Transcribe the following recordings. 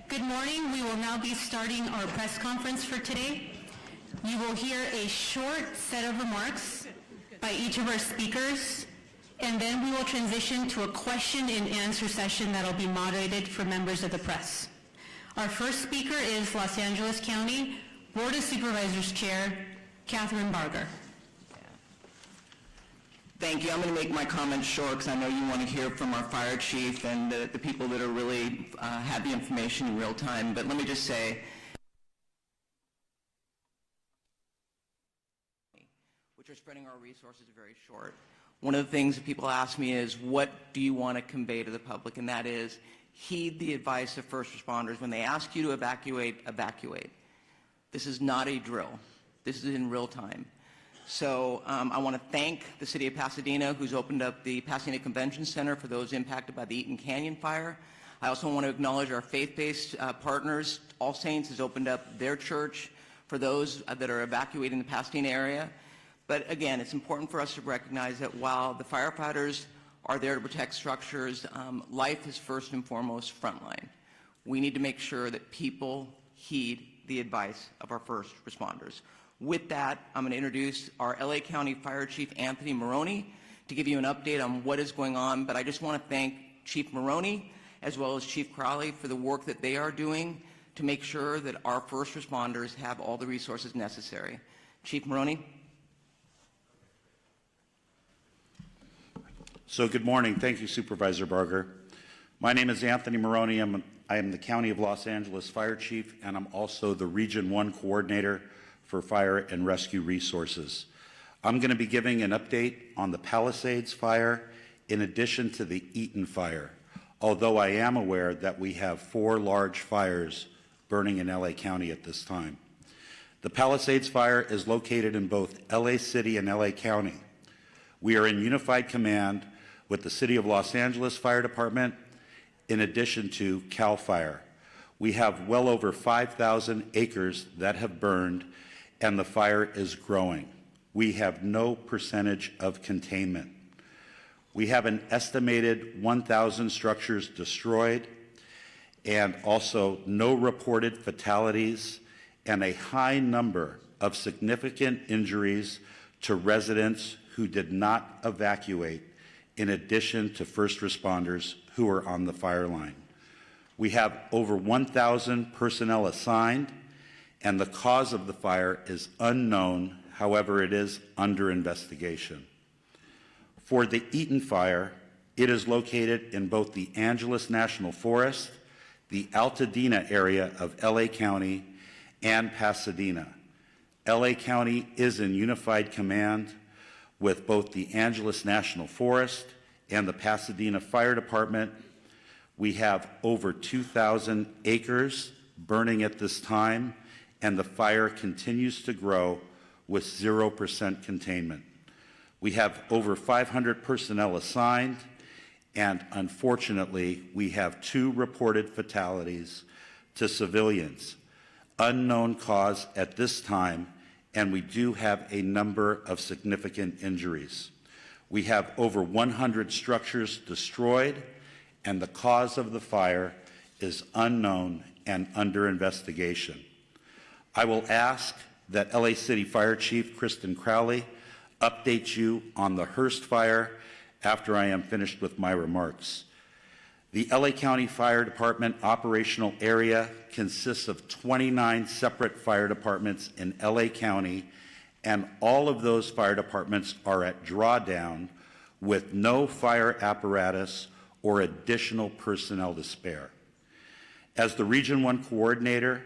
Good morning. We will now be starting our press conference for today. You will hear a short set of remarks by each of our speakers, and then we will transition to a question and answer session that will be moderated for members of the press. Our first speaker is Los Angeles County Board of Supervisors Chair, Catherine Barger. Thank you. I'm going to make my comments short because I know you want to hear from our fire chief and the people that are really have the information in real time. But let me just say, which are spreading our resources very short. One of the things that people ask me is, what do you want to convey to the public? And that is, heed the advice of first responders. When they ask you to evacuate, evacuate. This is not a drill. This is in real time. So I want to thank the City of Pasadena, who's opened up the Pasadena Convention Center for those impacted by the Eaton Canyon fire. I also want to acknowledge our faith-based partners. All Saints has opened up their church for those that are evacuating the Pasadena area. But again, it's important for us to recognize that while the firefighters are there to protect structures, life is first and foremost frontline. We need to make sure that people heed the advice of our first responders. With that, I'm going to introduce our LA County Fire Chief, Anthony Maroney, to give you an update on what is going on. But I just want to thank Chief Maroney as well as Chief Crowley for the work that they are doing to make sure that our first responders have all the resources necessary. Chief Maroney. So good morning. Thank you, Supervisor Barger. My name is Anthony Maroney. I am the County of Los Angeles Fire Chief, and I'm also the Region 1 Coordinator for Fire and Rescue Resources. I'm going to be giving an update on the Palisades fire in addition to the Eaton fire, although I am aware that we have 4 large fires burning in LA County at this time. The Palisades fire is located in both LA City and LA County. We are in unified command with the City of Los Angeles Fire Department in addition to CAL FIRE. We have well over 5,000 acres that have burned, and the fire is growing. We have no percentage of containment. We have an estimated 1,000 structures destroyed, and also no reported fatalities, and a high number of significant injuries to residents who did not evacuate, in addition to first responders who are on the fire line. We have over 1,000 personnel assigned, and the cause of the fire is unknown. However, it is under investigation. For the Eaton fire, it is located in both the Angeles National Forest, the Altadena area of LA County, and Pasadena. LA County is in unified command with both the Angeles National Forest and the Pasadena Fire Department. We have over 2,000 acres burning at this time, and the fire continues to grow with 0% containment. We have over 500 personnel assigned, and unfortunately, we have 2 reported fatalities to civilians. Unknown cause at this time, and we do have a number of significant injuries. We have over 100 structures destroyed, and the cause of the fire is unknown and under investigation. I will ask that LA City Fire Chief Kristen Crowley update you on the Hearst fire after I am finished with my remarks. The LA County Fire Department operational area consists of 29 separate fire departments in LA County, and all of those fire departments are at drawdown with no fire apparatus or additional personnel to spare. As the Region 1 Coordinator,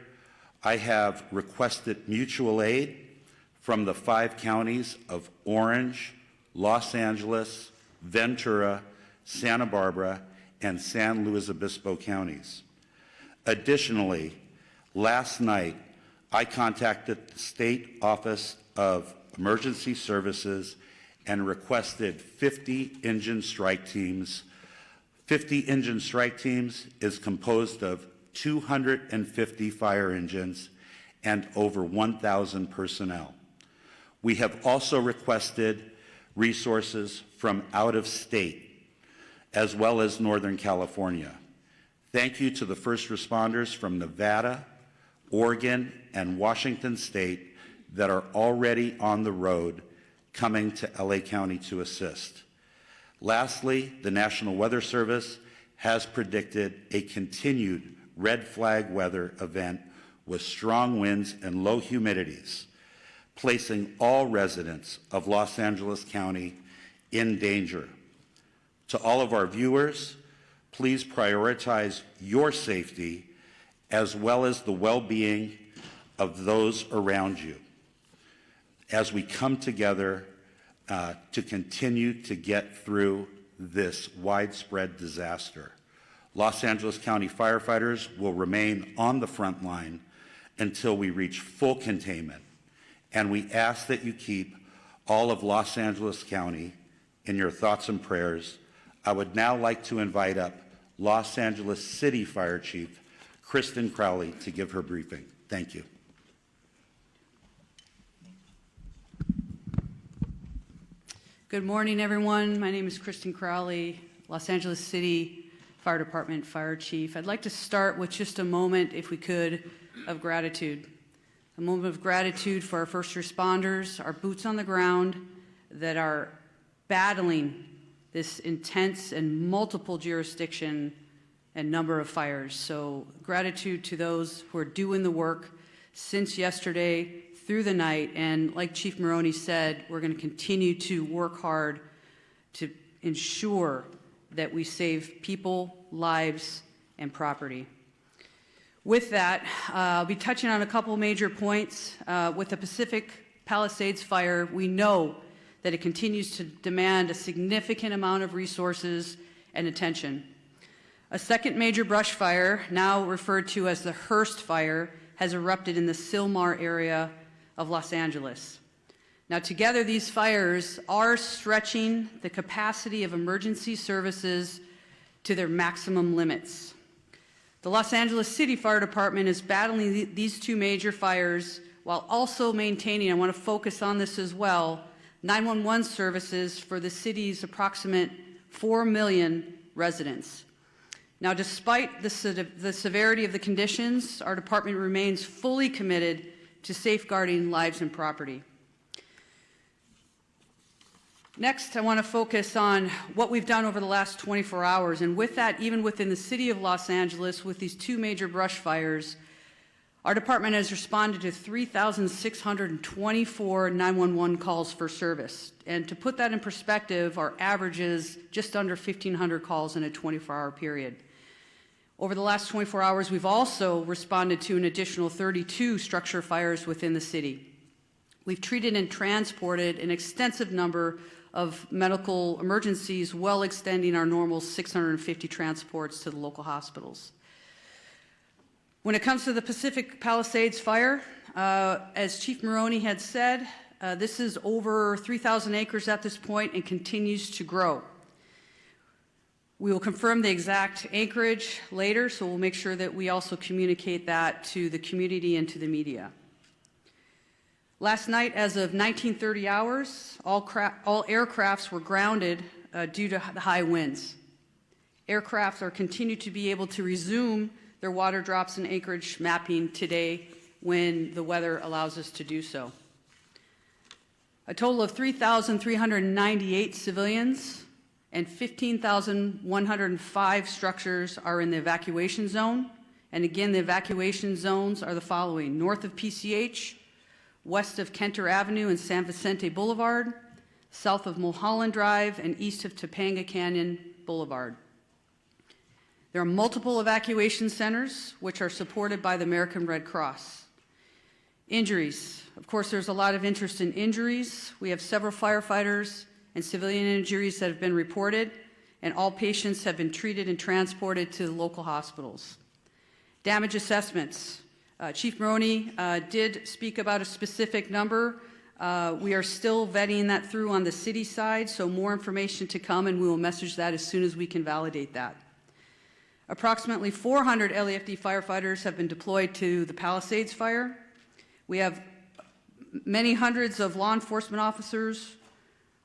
I have requested mutual aid from the 5 counties of Orange, Los Angeles, Ventura, Santa Barbara, and San Luis Obispo counties. Additionally, last night, I contacted the State Office of Emergency Services and requested 50 engine strike teams. 50 engine strike teams is composed of 250 fire engines and over 1,000 personnel. We have also requested resources from out of state, as well as Northern California. Thank you to the first responders from Nevada, Oregon, and Washington State that are already on the road coming to LA County to assist. Lastly, the National Weather Service has predicted a continued red flag weather event with strong winds and low humidities, placing all residents of Los Angeles County in danger. To all of our viewers, please prioritize your safety as well as the well-being of those around you as we come together to continue to get through this widespread disaster. Los Angeles County firefighters will remain on the front line until we reach full containment, and we ask that you keep all of Los Angeles County in your thoughts and prayers. I would now like to invite up Los Angeles City Fire Chief Kristen Crowley to give her briefing. Thank you. Good morning, everyone. My name is Kristen Crowley, Los Angeles City Fire Department Fire Chief. I'd like to start with just a moment, if we could, of gratitude. A moment of gratitude for our first responders, our boots on the ground that are battling this intense and multiple jurisdiction and number of fires. So gratitude to those who are doing the work since yesterday through the night. And like Chief Maroney said, we're going to continue to work hard to ensure that we save people, lives, and property. With that, I'll be touching on a couple major points. With the Pacific Palisades fire, we know that it continues to demand a significant amount of resources and attention. A second major brush fire, now referred to as the Hearst Fire, has erupted in the Sylmar area of Los Angeles. Now, together, these fires are stretching the capacity of emergency services to their maximum limits. The Los Angeles City Fire Department is battling these two major fires while also maintaining, I want to focus on this as well, 911 services for the city's approximate 4 million residents. Now, despite the severity of the conditions, our department remains fully committed to safeguarding lives and property. Next, I want to focus on what we've done over the last 24 hours. And with that, even within the city of Los Angeles, with these two major brush fires, our department has responded to 3,624 911 calls for service. And to put that in perspective, our average is just under 1,500 calls in a 24-hour period. Over the last 24 hours, we've also responded to an additional 32 structure fires within the city. We've treated and transported an extensive number of medical emergencies, well extending our normal 650 transports to the local hospitals. When it comes to the Pacific Palisades fire, as Chief Maroney had said, this is over 3,000 acres at this point and continues to grow. We will confirm the exact acreage later, so we'll make sure that we also communicate that to the community and to the media. Last night, as of 1930 hours, all aircrafts were grounded due to the high winds. Aircrafts are continued to be able to resume their water drops and acreage mapping today when the weather allows us to do so. A total of 3,398 civilians and 15,105 structures are in the evacuation zone. And again, the evacuation zones are the following: north of PCH, west of Kenter Avenue and San Vicente Boulevard, south of Mulholland Drive, and east of Topanga Canyon Boulevard. There are multiple evacuation centers which are supported by the American Red Cross. Injuries. Of course, there's a lot of interest in injuries. We have several firefighters and civilian injuries that have been reported, and all patients have been treated and transported to the local hospitals. Damage assessments. Chief Maroney did speak about a specific number. We are still vetting that through on the city side, so more information to come, and we will message that as soon as we can validate that. Approximately 400 LAFD firefighters have been deployed to the Palisades fire. We have many hundreds of law enforcement officers,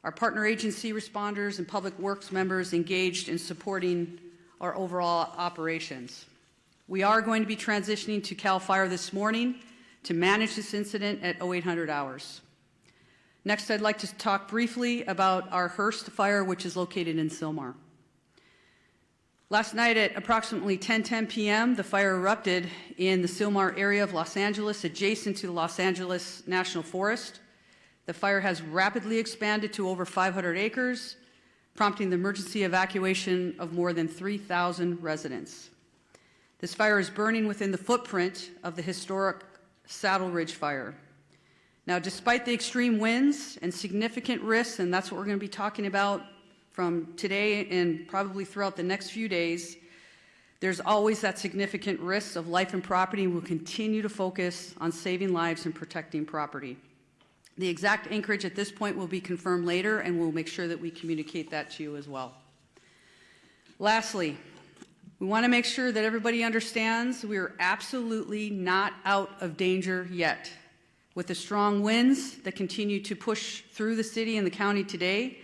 our partner agency responders, and public works members engaged in supporting our overall operations. We are going to be transitioning to CAL FIRE this morning to manage this incident at 0800 hours. Next, I'd like to talk briefly about our Hearst fire, which is located in Sylmar. Last night at approximately 10:10 p.m., the fire erupted in the Sylmar area of Los Angeles, adjacent to the Los Angeles National Forest. The fire has rapidly expanded to over 500 acres, prompting the emergency evacuation of more than 3,000 residents. This fire is burning within the footprint of the historic Saddle Ridge fire. Now, despite the extreme winds and significant risks, and that's what we're going to be talking about from today and probably throughout the next few days, there's always that significant risk of life and property, and we'll continue to focus on saving lives and protecting property. The exact anchorage at this point will be confirmed later, and we'll make sure that we communicate that to you as well. Lastly, we want to make sure that everybody understands we are absolutely not out of danger yet. With the strong winds that continue to push through the city and the county today,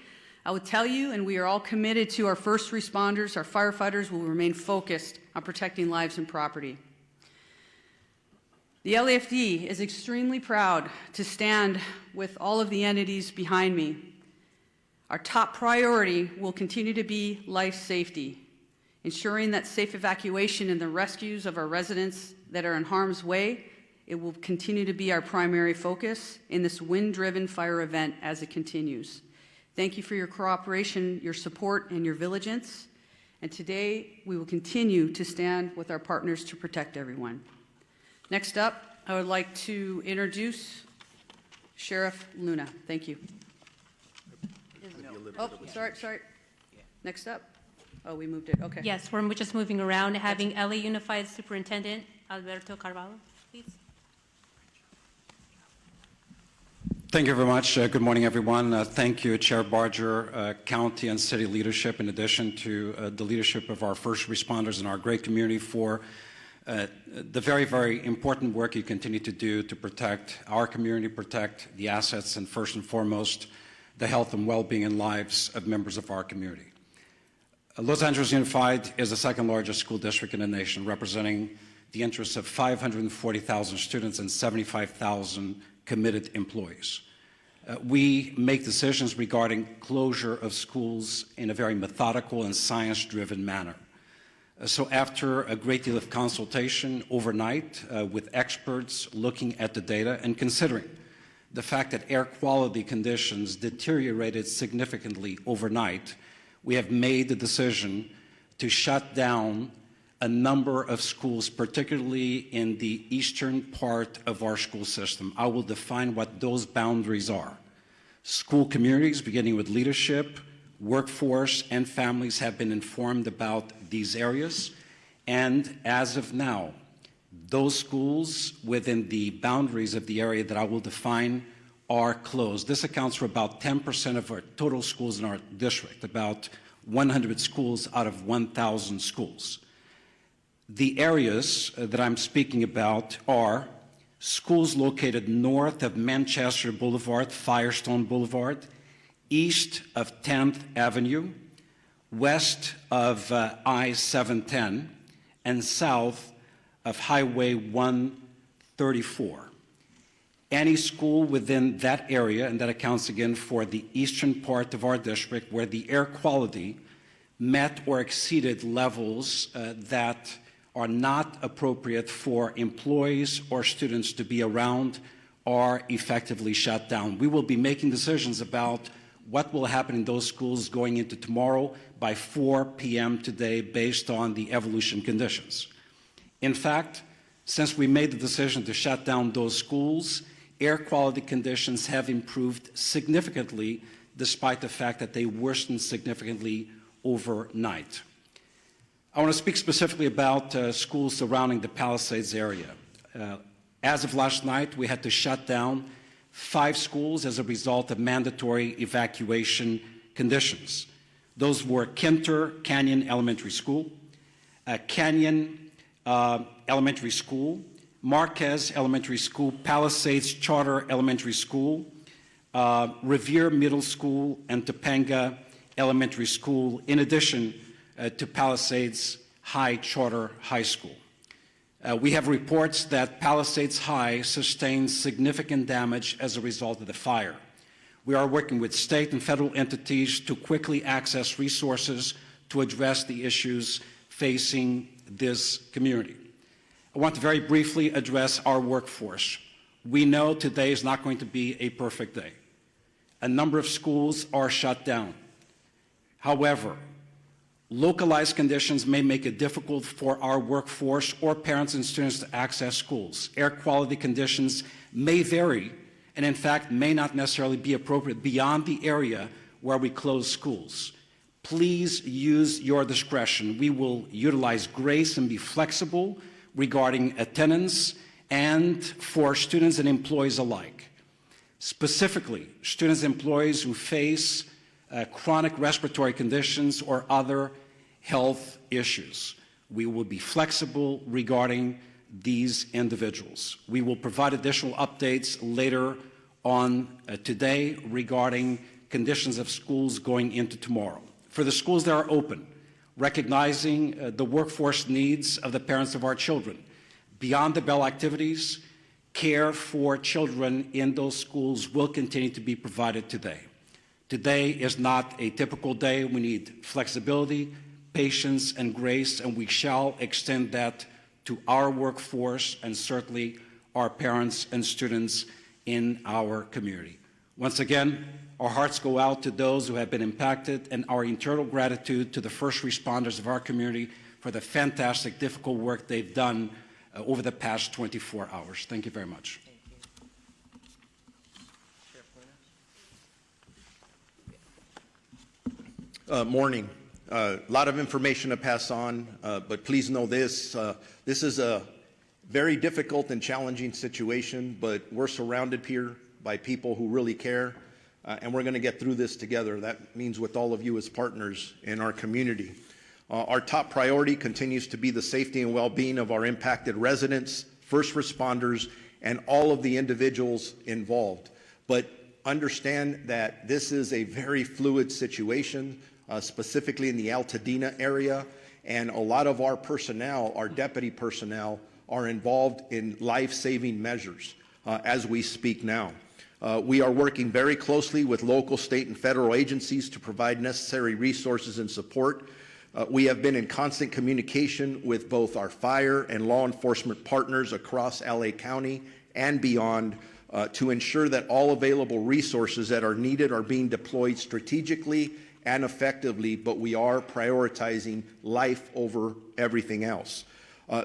I would tell you, and we are all committed to our first responders, our firefighters will remain focused on protecting lives and property. The LAFD is extremely proud to stand with all of the entities behind me. Our top priority will continue to be life safety, ensuring that safe evacuation and the rescues of our residents that are in harm's way. It will continue to be our primary focus in this wind-driven fire event as it continues. Thank you for your cooperation, your support, and your vigilance. And today, we will continue to stand with our partners to protect everyone. Next up, I would like to introduce Sheriff Luna. Thank you. Oh, sorry. Next up. Oh, we moved it. Okay. Yes, we're just moving around, having LA Unified Superintendent Alberto Carvalho, please. Thank you very much. Good morning, everyone. Thank you, Chair Barger, county and city leadership, in addition to the leadership of our first responders and our great community for the very, very important work you continue to do to protect our community, protect the assets, and first and foremost, the health and well-being and lives of members of our community. Los Angeles Unified is the second largest school district in the nation, representing the interests of 540,000 students and 75,000 committed employees. We make decisions regarding closure of schools in a very methodical and science-driven manner. So after a great deal of consultation overnight with experts looking at the data and considering the fact that air quality conditions deteriorated significantly overnight, we have made the decision to shut down a number of schools, particularly in the eastern part of our school system. I will define what those boundaries are. School communities, beginning with leadership, workforce, and families, have been informed about these areas, and as of now, those schools within the boundaries of the area that I will define are closed. This accounts for about 10% of our total schools in our district, about 100 schools out of 1,000 schools. The areas that I'm speaking about are schools located north of Manchester Boulevard, Firestone Boulevard, east of 10th Avenue, west of I-710, and south of Highway 134. Any school within that area, and that accounts again for the eastern part of our district, where the air quality met or exceeded levels that are not appropriate for employees or students to be around, are effectively shut down. We will be making decisions about what will happen in those schools going into tomorrow by 4 p.m. today based on the evolution conditions. In fact, since we made the decision to shut down those schools, air quality conditions have improved significantly despite the fact that they worsened significantly overnight. I want to speak specifically about schools surrounding the Palisades area. As of last night, we had to shut down 5 schools as a result of mandatory evacuation conditions. Those were Kinter Canyon Elementary School, Canyon Elementary School, Marquez Elementary School, Palisades Charter Elementary School, Revere Middle School, and Topanga Elementary School, in addition to Palisades High Charter High School. We have reports that Palisades High sustained significant damage as a result of the fire. We are working with state and federal entities to quickly access resources to address the issues facing this community. I want to very briefly address our workforce. We know today is not going to be a perfect day. A number of schools are shut down. However, localized conditions may make it difficult for our workforce or parents and students to access schools. Air quality conditions may vary and, in fact, may not necessarily be appropriate beyond the area where we close schools. Please use your discretion. We will utilize grace and be flexible regarding attendance and for students and employees alike. Specifically, students and employees who face chronic respiratory conditions or other health issues. We will be flexible regarding these individuals. We will provide additional updates later on today regarding conditions of schools going into tomorrow. For the schools that are open, recognizing the workforce needs of the parents of our children, beyond the bell activities, care for children in those schools will continue to be provided today. Today is not a typical day. We need flexibility, patience, and grace, and we shall extend that to our workforce and certainly our parents and students in our community. Once again, our hearts go out to those who have been impacted and our eternal gratitude to the first responders of our community for the fantastic, difficult work they've done over the past 24 hours. Thank you very much. Morning. A lot of information to pass on, but please know this. This is a very difficult and challenging situation, but we're surrounded here by people who really care, and we're going to get through this together. That means with all of you as partners in our community. Our top priority continues to be the safety and well-being of our impacted residents, first responders, and all of the individuals involved. But understand that this is a very fluid situation, specifically in the Altadena area, and a lot of our personnel, our deputy personnel, are involved in life-saving measures as we speak now. We are working very closely with local, state, and federal agencies to provide necessary resources and support. We have been in constant communication with both our fire and law enforcement partners across LA County and beyond to ensure that all available resources that are needed are being deployed strategically and effectively, but we are prioritizing life over everything else.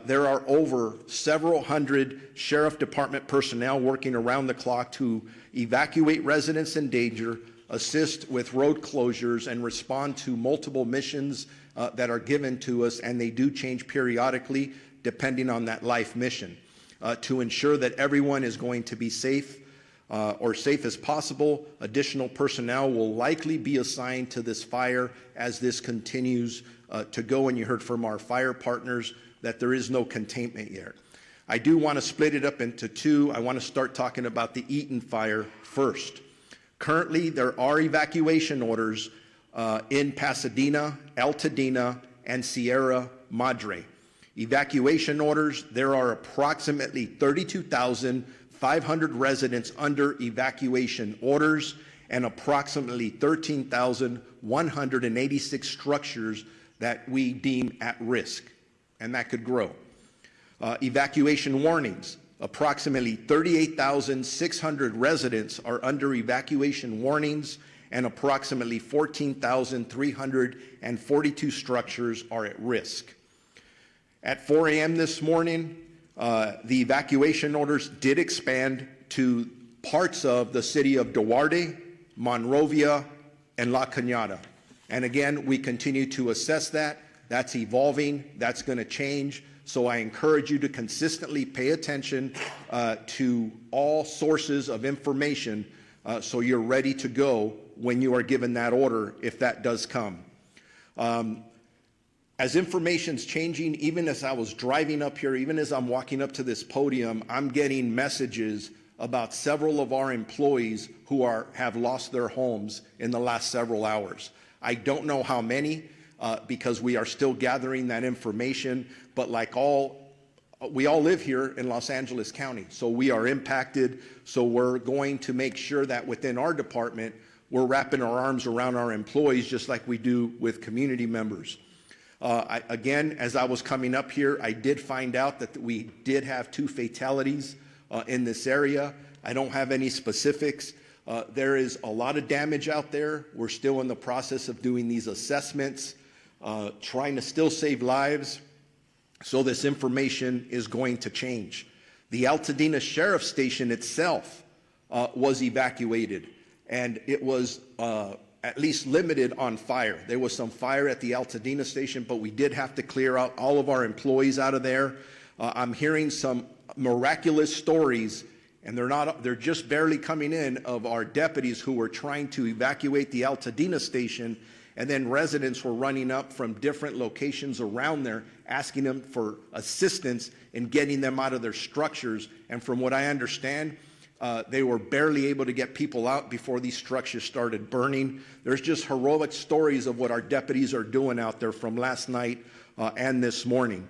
There are over several hundred sheriff department personnel working around the clock to evacuate residents in danger, assist with road closures, and respond to multiple missions that are given to us, and they do change periodically depending on that life mission. To ensure that everyone is going to be safe or safe as possible, additional personnel will likely be assigned to this fire as this continues to go, and you heard from our fire partners that there is no containment yet. I do want to split it up into two. I want to start talking about the Eaton fire first. Currently, there are evacuation orders in Pasadena, Altadena, and Sierra Madre. Evacuation orders, there are approximately 32,500 residents under evacuation orders and approximately 13,186 structures that we deem at risk, and that could grow. Evacuation warnings, approximately 38,600 residents are under evacuation warnings and approximately 14,342 structures are at risk. At 4 a.m. this morning, the evacuation orders did expand to parts of the city of Duarte, Monrovia, and La Cañada. And again, we continue to assess that. That's evolving. That's going to change. So I encourage you to consistently pay attention to all sources of information so you're ready to go when you are given that order, if that does come. As information's changing, even as I was driving up here, even as I'm walking up to this podium, I'm getting messages about several of our employees who have lost their homes in the last several hours. I don't know how many. because we are still gathering that information. But we all live here in Los Angeles County, so we are impacted. So we're going to make sure that within our department, we're wrapping our arms around our employees just like we do with community members. Again, as I was coming up here, I did find out that we did have 2 fatalities in this area. I don't have any specifics. There is a lot of damage out there. We're still in the process of doing these assessments, trying to still save lives. So this information is going to change. The Altadena Sheriff's Station itself was evacuated, and it was at least limited on fire. There was some fire at the Altadena Station, but we did have to clear out all of our employees out of there. I'm hearing some miraculous stories, and they're just barely coming in, of our deputies who were trying to evacuate the Altadena Station, and then residents were running up from different locations around there asking them for assistance in getting them out of their structures. And from what I understand, they were barely able to get people out before these structures started burning. There's just heroic stories of what our deputies are doing out there from last night and this morning.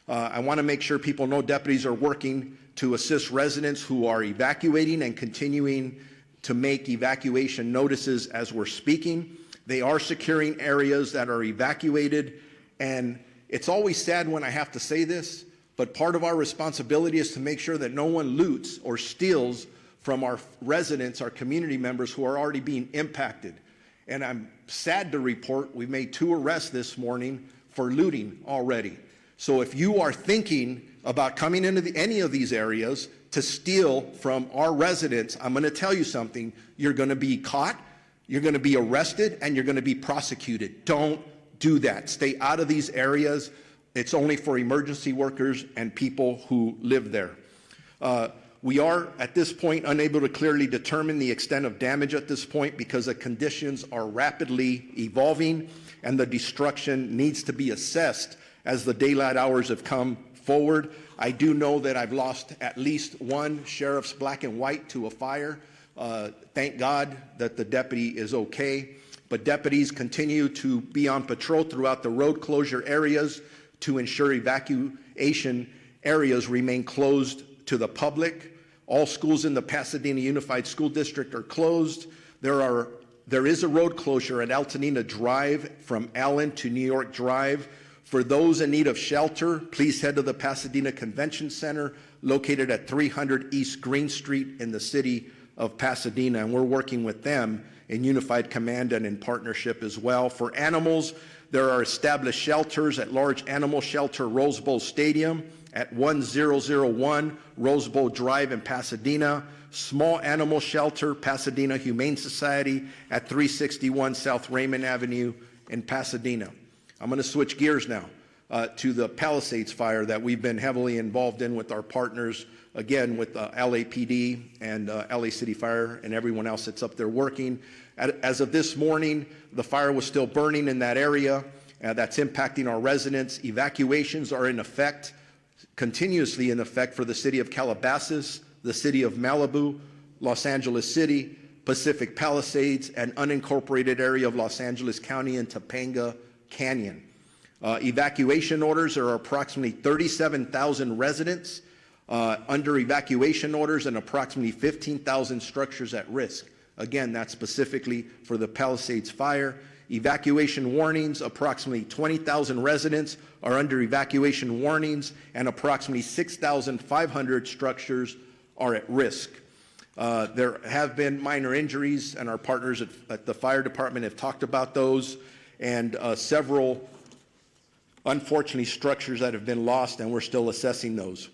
I want to make sure people know deputies are working to assist residents who are evacuating and continuing to make evacuation notices as we're speaking. They are securing areas that are evacuated, and it's always sad when I have to say this, but part of our responsibility is to make sure that no one loots or steals from our residents, our community members who are already being impacted. And I'm sad to report we've made 2 arrests this morning for looting already. So if you are thinking about coming into any of these areas to steal from our residents, I'm going to tell you something. You're going to be caught, you're going to be arrested, and you're going to be prosecuted. Don't do that. Stay out of these areas. It's only for emergency workers and people who live there. We are, at this point, unable to clearly determine the extent of damage at this point because the conditions are rapidly evolving and the destruction needs to be assessed as the daylight hours have come forward. I do know that I've lost at least 1 sheriff's black and white to a fire. Thank God that the deputy is okay. But deputies continue to be on patrol throughout the road closure areas to ensure evacuation areas remain closed to the public. All schools in the Pasadena Unified School District are closed. There is a road closure at Altadena Drive from Allen to New York Drive. For those in need of shelter, please head to the Pasadena Convention Center, located at 300 East Green Street in the city of Pasadena, and we're working with them in Unified Command and in partnership as well. For animals, there are established shelters at Large Animal Shelter Rose Bowl Stadium at 1001 Rose Bowl Drive in Pasadena, Small Animal Shelter Pasadena Humane Society at 361 South Raymond Avenue in Pasadena. I'm going to switch gears now to the Palisades fire that we've been heavily involved in with our partners, again with LAPD and LA City Fire and everyone else that's up there working. As of this morning, the fire was still burning in that area. That's impacting our residents. Evacuations are in effect, continuously in effect, for the city of Calabasas, the city of Malibu, Los Angeles City, Pacific Palisades, and unincorporated area of Los Angeles County and Topanga Canyon. Evacuation orders are approximately 37,000 residents under evacuation orders and approximately 15,000 structures at risk. Again, that's specifically for the Palisades fire. Evacuation warnings, approximately 20,000 residents are under evacuation warnings and approximately 6,500 structures are at risk. There have been minor injuries, and our partners at the fire department have talked about those, and several, unfortunately, structures that have been lost, and we're still assessing those.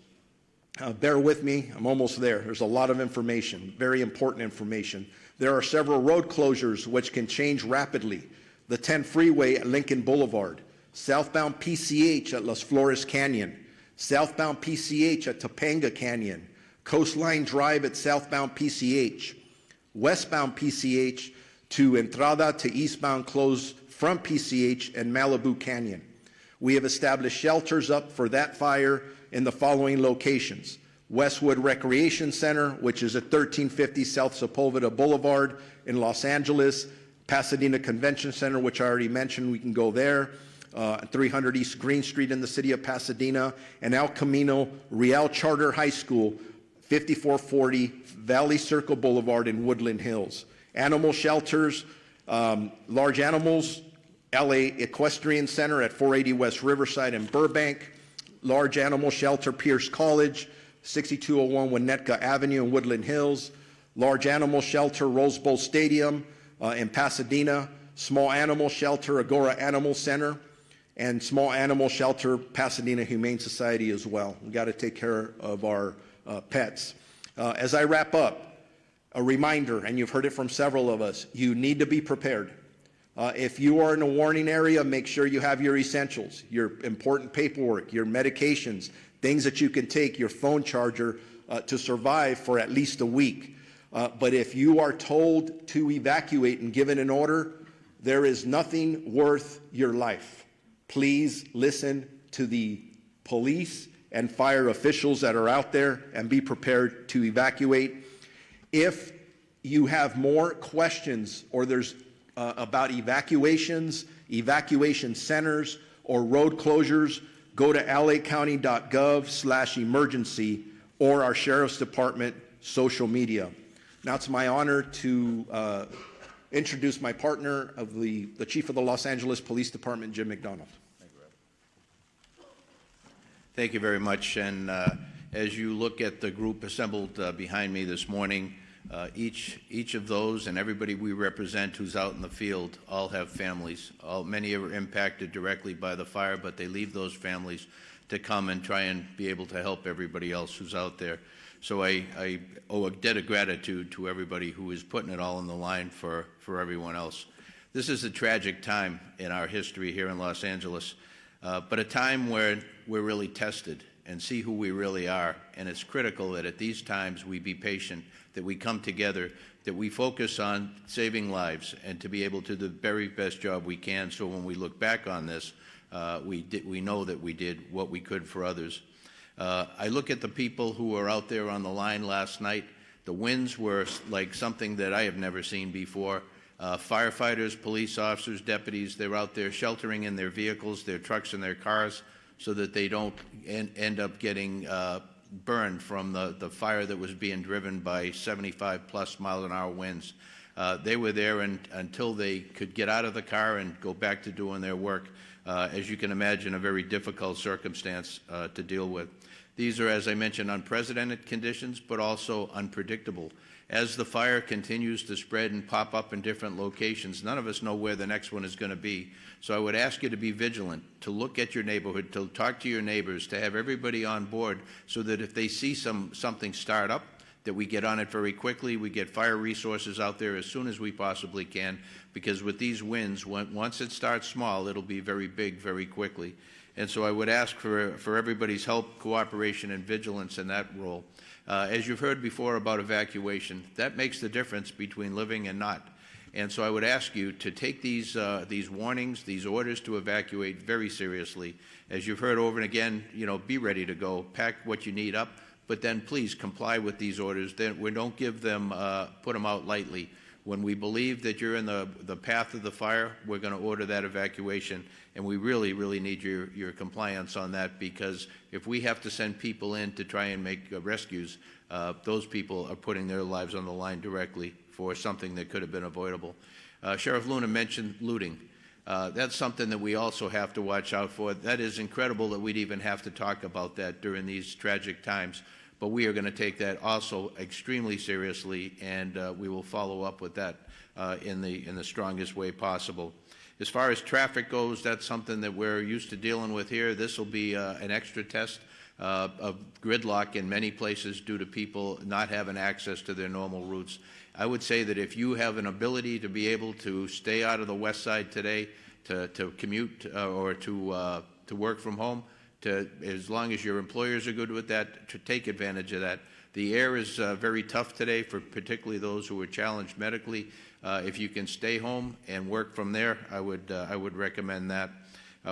Bear with me, I'm almost there. There's a lot of information, very important information. There are several road closures which can change rapidly. The 10 freeway at Lincoln Boulevard, southbound PCH at Las Flores Canyon, southbound PCH at Topanga Canyon, Coastline Drive at southbound PCH, westbound PCH to Entrada to eastbound closed from PCH and Malibu Canyon. We have established shelters up for that fire in the following locations: Westwood Recreation Center, which is at 1350 South Sepulveda Boulevard in Los Angeles, Pasadena Convention Center, which I already mentioned, we can go there. 300 East Green Street in the city of Pasadena, and El Camino Real Charter High School, 5440 Valley Circle Boulevard in Woodland Hills. Animal shelters, large animals, LA Equestrian Center at 480 West Riverside in Burbank. Large animal shelter, Pierce College, 6201 Winnetka Avenue in Woodland Hills. Large animal shelter, Rose Bowl Stadium in Pasadena. Small animal shelter, Agora Animal Center. And small animal shelter, Pasadena Humane Society as well. We've got to take care of our pets. As I wrap up, a reminder, and you've heard it from several of us, you need to be prepared. If you are in a warning area, make sure you have your essentials, your important paperwork, your medications, things that you can take, your phone charger to survive for at least a week. But if you are told to evacuate and given an order, there is nothing worth your life. Please listen to the police and fire officials that are out there and be prepared to evacuate. If you have more questions or there's about evacuations, evacuation centers, or road closures, go to lacounty.gov/emergency or our Sheriff's Department social media. Now it's my honor to introduce my partner of the Chief of the Los Angeles Police Department, Jim McDonald. Thank you very much. And as you look at the group assembled behind me this morning, each of those and everybody we represent who's out in the field all have families. Many are impacted directly by the fire, but they leave those families to come and try and be able to help everybody else who's out there. So I owe a debt of gratitude to everybody who is putting it all on the line for everyone else. This is a tragic time in our history here in Los Angeles, but a time where we're really tested and see who we really are. And it's critical that at these times we be patient, that we come together, that we focus on saving lives and to be able to do the very best job we can, so when we look back on this, we know that we did what we could for others. I look at the people who were out there on the line last night. The winds were like something that I have never seen before. Firefighters, police officers, deputies, they're out there sheltering in their vehicles, their trucks and their cars, so that they don't end up getting burned from the fire that was being driven by 75+ mile-an-hour winds. They were there until they could get out of the car and go back to doing their work. As you can imagine, a very difficult circumstance to deal with. These are, as I mentioned, unprecedented conditions, but also unpredictable. As the fire continues to spread and pop up in different locations, none of us know where the next one is going to be. So I would ask you to be vigilant, to look at your neighborhood, to talk to your neighbors, to have everybody on board so that if they see something start up, that we get on it very quickly. We get fire resources out there as soon as we possibly can, because with these winds, once it starts small, it'll be very big very quickly. And so I would ask for everybody's help, cooperation, and vigilance in that role. As you've heard before about evacuation, that makes the difference between living and not. And so I would ask you to take these warnings, these orders to evacuate very seriously. As you've heard over and again, be ready to go, pack what you need up, but then please comply with these orders. Then we don't give them, put them out lightly. When we believe that you're in the path of the fire, we're going to order that evacuation, and we really, really need your compliance on that, because if we have to send people in to try and make rescues, those people are putting their lives on the line directly for something that could have been avoidable. Sheriff Luna mentioned looting. That's something that we also have to watch out for. That is incredible that we'd even have to talk about that during these tragic times. But we are going to take that also extremely seriously, and we will follow up with that in the strongest way possible. As far as traffic goes, that's something that we're used to dealing with here. This will be an extra test of gridlock in many places due to people not having access to their normal routes. I would say that if you have an ability to be able to stay out of the west side today, to commute or to work from home, as long as your employers are good with that, to take advantage of that. The air is very tough today for particularly those who are challenged medically. If you can stay home and work from there, I would recommend that.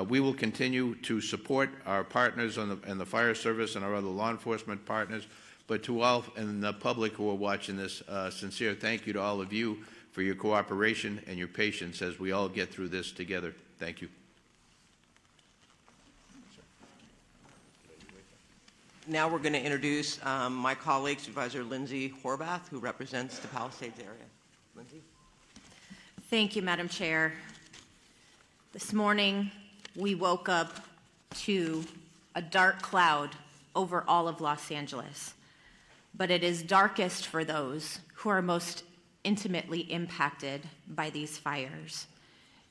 We will continue to support our partners in the fire service and our other law enforcement partners. But to all and the public who are watching this, sincere thank you to all of you for your cooperation and your patience as we all get through this together. Thank you. Now we're going to introduce my colleague, Supervisor Lindsay Horvath, who represents the Palisades area. Lindsay? Thank you, Madam Chair. This morning, we woke up to a dark cloud over all of Los Angeles, but it is darkest for those who are most intimately impacted by these fires.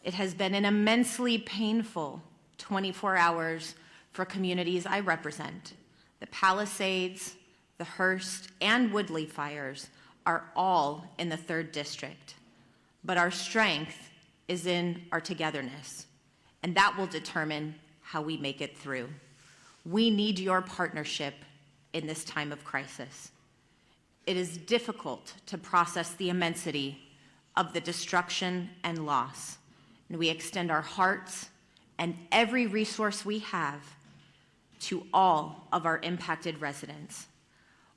It has been an immensely painful 24 hours for communities I represent. The Palisades, the Hearst, and Woodley fires are all in the 3rd District, but our strength is in our togetherness, and that will determine how we make it through. We need your partnership in this time of crisis. It is difficult to process the immensity of the destruction and loss, and we extend our hearts and every resource we have to all of our impacted residents.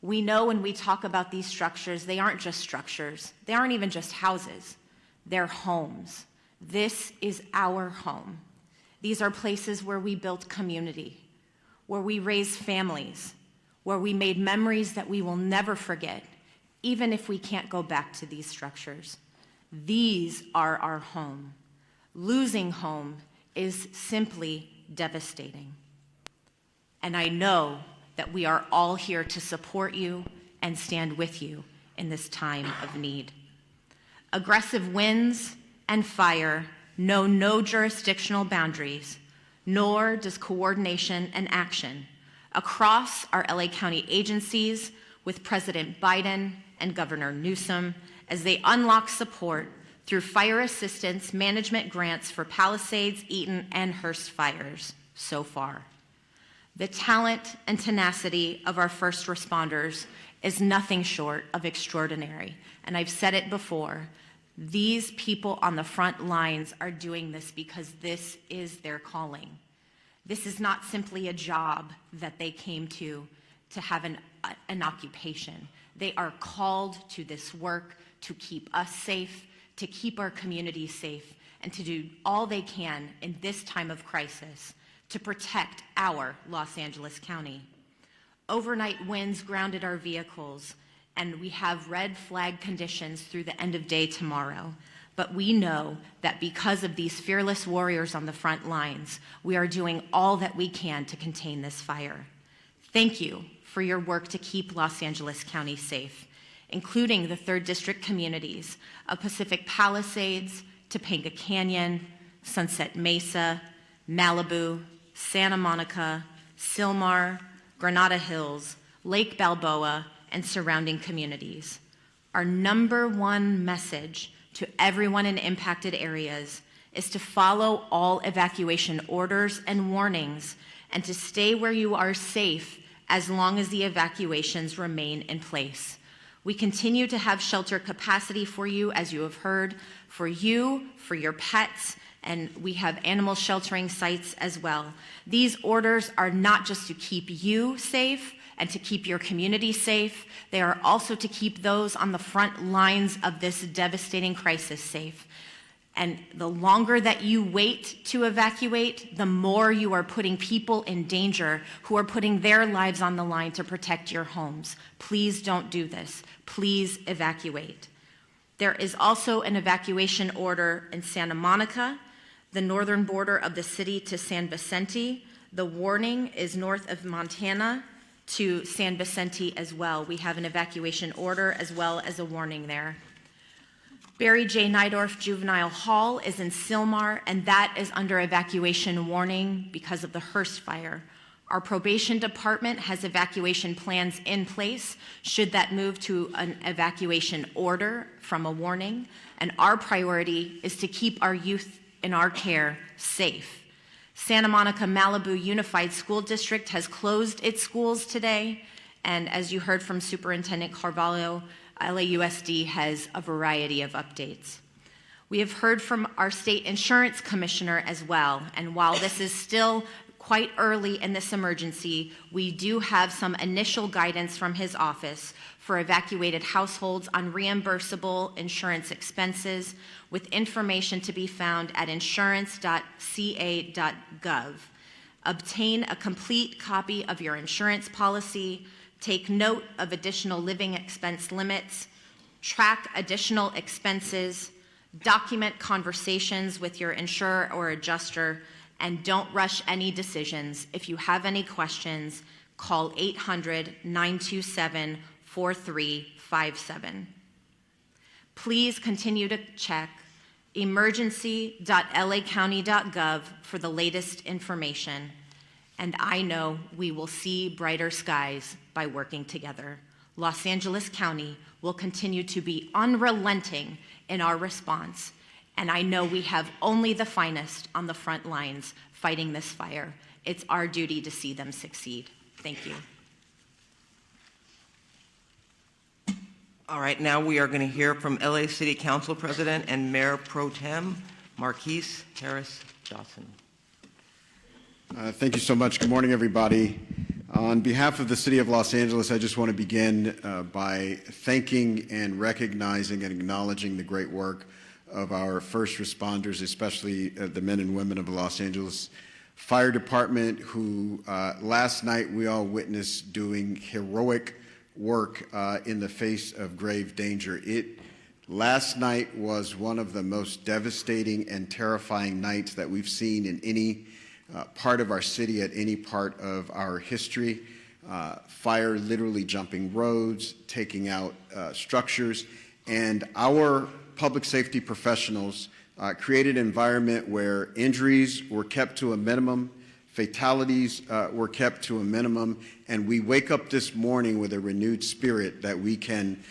We know when we talk about these structures, they aren't just structures. They aren't even just houses. They're homes. This is our home. These are places where we built community, where we raised families, where we made memories that we will never forget, even if we can't go back to these structures. These are our home. Losing home is simply devastating. And I know that we are all here to support you and stand with you in this time of need. Aggressive winds and fire know no jurisdictional boundaries, nor does coordination and action across our LA County agencies with President Biden and Governor Newsom as they unlock support through fire assistance management grants for Palisades, Eaton, and Hearst fires so far. The talent and tenacity of our first responders is nothing short of extraordinary. And I've said it before, these people on the front lines are doing this because this is their calling. This is not simply a job that they came to have an occupation. They are called to this work to keep us safe, to keep our communities safe, and to do all they can in this time of crisis to protect our Los Angeles County. Overnight winds grounded our vehicles, and we have red flag conditions through the end of day tomorrow. But we know that because of these fearless warriors on the front lines, we are doing all that we can to contain this fire. Thank you for your work to keep Los Angeles County safe, including the 3rd District communities of Pacific Palisades, Topanga Canyon, Sunset Mesa, Malibu, Santa Monica, Sylmar, Granada Hills, Lake Balboa, and surrounding communities. Our #1 message to everyone in impacted areas is to follow all evacuation orders and warnings and to stay where you are safe as long as the evacuations remain in place. We continue to have shelter capacity for you, as you have heard, for you, for your pets, and we have animal sheltering sites as well. These orders are not just to keep you safe and to keep your community safe, they are also to keep those on the front lines of this devastating crisis safe. And the longer that you wait to evacuate, the more you are putting people in danger who are putting their lives on the line to protect your homes. Please don't do this. Please evacuate. There is also an evacuation order in Santa Monica, the northern border of the city to San Vicente. The warning is north of Montana to San Vicente as well. We have an evacuation order as well as a warning there. Barry J. Nydorf Juvenile Hall is in Sylmar, and that is under evacuation warning because of the Hearst fire. Our probation department has evacuation plans in place should that move to an evacuation order from a warning, and our priority is to keep our youth in our care safe. Santa Monica Malibu Unified School District has closed its schools today, and as you heard from Superintendent Carvalho, LAUSD has a variety of updates. We have heard from our state insurance commissioner as well, and while this is still quite early in this emergency, we do have some initial guidance from his office for evacuated households on reimbursable insurance expenses, with information to be found at insurance.ca.gov. Obtain a complete copy of your insurance policy, take note of additional living expense limits, track additional expenses, document conversations with your insurer or adjuster, and don't rush any decisions. If you have any questions, call 800-927-4357. Please continue to check emergency.lacounty.gov for the latest information. And I know we will see brighter skies by working together. Los Angeles County will continue to be unrelenting in our response, and I know we have only the finest on the front lines fighting this fire. It's our duty to see them succeed. Thank you. All right, now we are going to hear from LA City Council President and Mayor Pro Tem Marquise Harris Dawson. Thank you so much. Good morning, everybody. On behalf of the City of Los Angeles, I just want to begin by thanking and recognizing and acknowledging the great work of our first responders, especially the men and women of the Los Angeles Fire Department, who last night we all witnessed doing heroic work in the face of grave danger. Last night was one of the most devastating and terrifying nights that we've seen in any part of our city at any part of our history. Fire literally jumping roads, taking out structures, and our public safety professionals created an environment where injuries were kept to a minimum, fatalities were kept to a minimum, and we wake up this morning with a renewed spirit that we can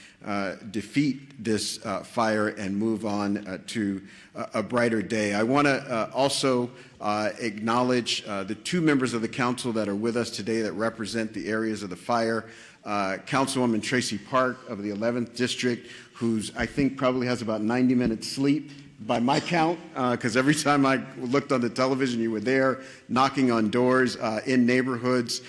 defeat this fire and move on to a brighter day. I want to also acknowledge the two members of the council that are with us today that represent the areas of the fire. Councilwoman Tracy Park of the 11th District, who's I think probably has about 90 minutes sleep by my count, because every time I looked on the television, you were there knocking on doors in neighborhoods,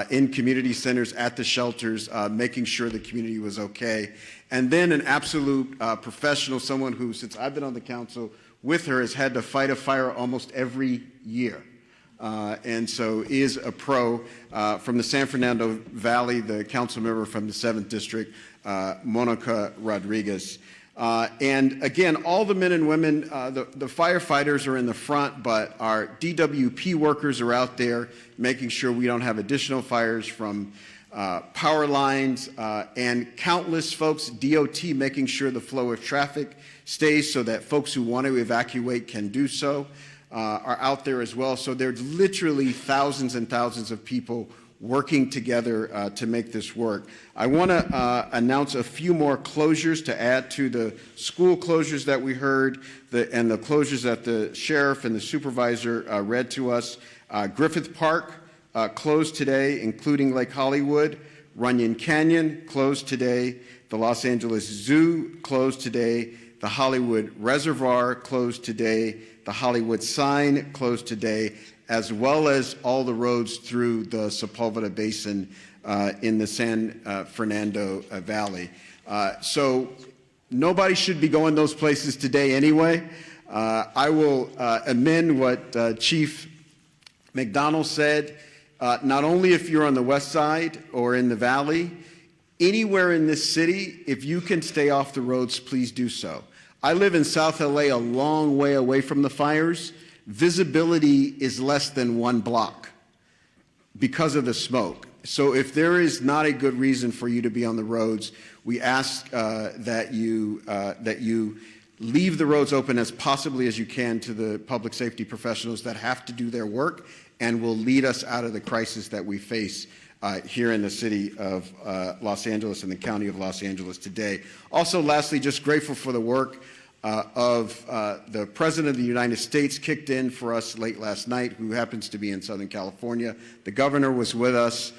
in community centers, at the shelters, making sure the community was okay. And then an absolute professional, someone who, since I've been on the council with her, has had to fight a fire almost every year. And so is a pro from the San Fernando Valley, the council member from the 7th District, Monica Rodriguez. And again, all the men and women, the firefighters are in the front, but our DWP workers are out there making sure we don't have additional fires from power lines, and countless folks, DOT, making sure the flow of traffic stays so that folks who want to evacuate can do so, are out there as well. So there's literally thousands and thousands of people working together to make this work. I want to announce a few more closures to add to the school closures that we heard and the closures that the sheriff and the supervisor read to us. Griffith Park closed today, including Lake Hollywood. Runyon Canyon closed today. The Los Angeles Zoo closed today. The Hollywood Reservoir closed today. The Hollywood Sign closed today, as well as all the roads through the Sepulveda Basin in the San Fernando Valley. So nobody should be going those places today anyway. I will amend what Chief McDonald said. Not only if you're on the west side or in the valley, anywhere in this city, if you can stay off the roads, please do so. I live in South LA, a long way away from the fires. Visibility is less than 1 block because of the smoke. So if there is not a good reason for you to be on the roads, we ask that you leave the roads open as possibly as you can to the public safety professionals that have to do their work and will lead us out of the crisis that we face here in the city of Los Angeles and the county of Los Angeles today. Also, lastly, just grateful for the work of the President of the United States, kicked in for us late last night, who happens to be in Southern California. The governor was with us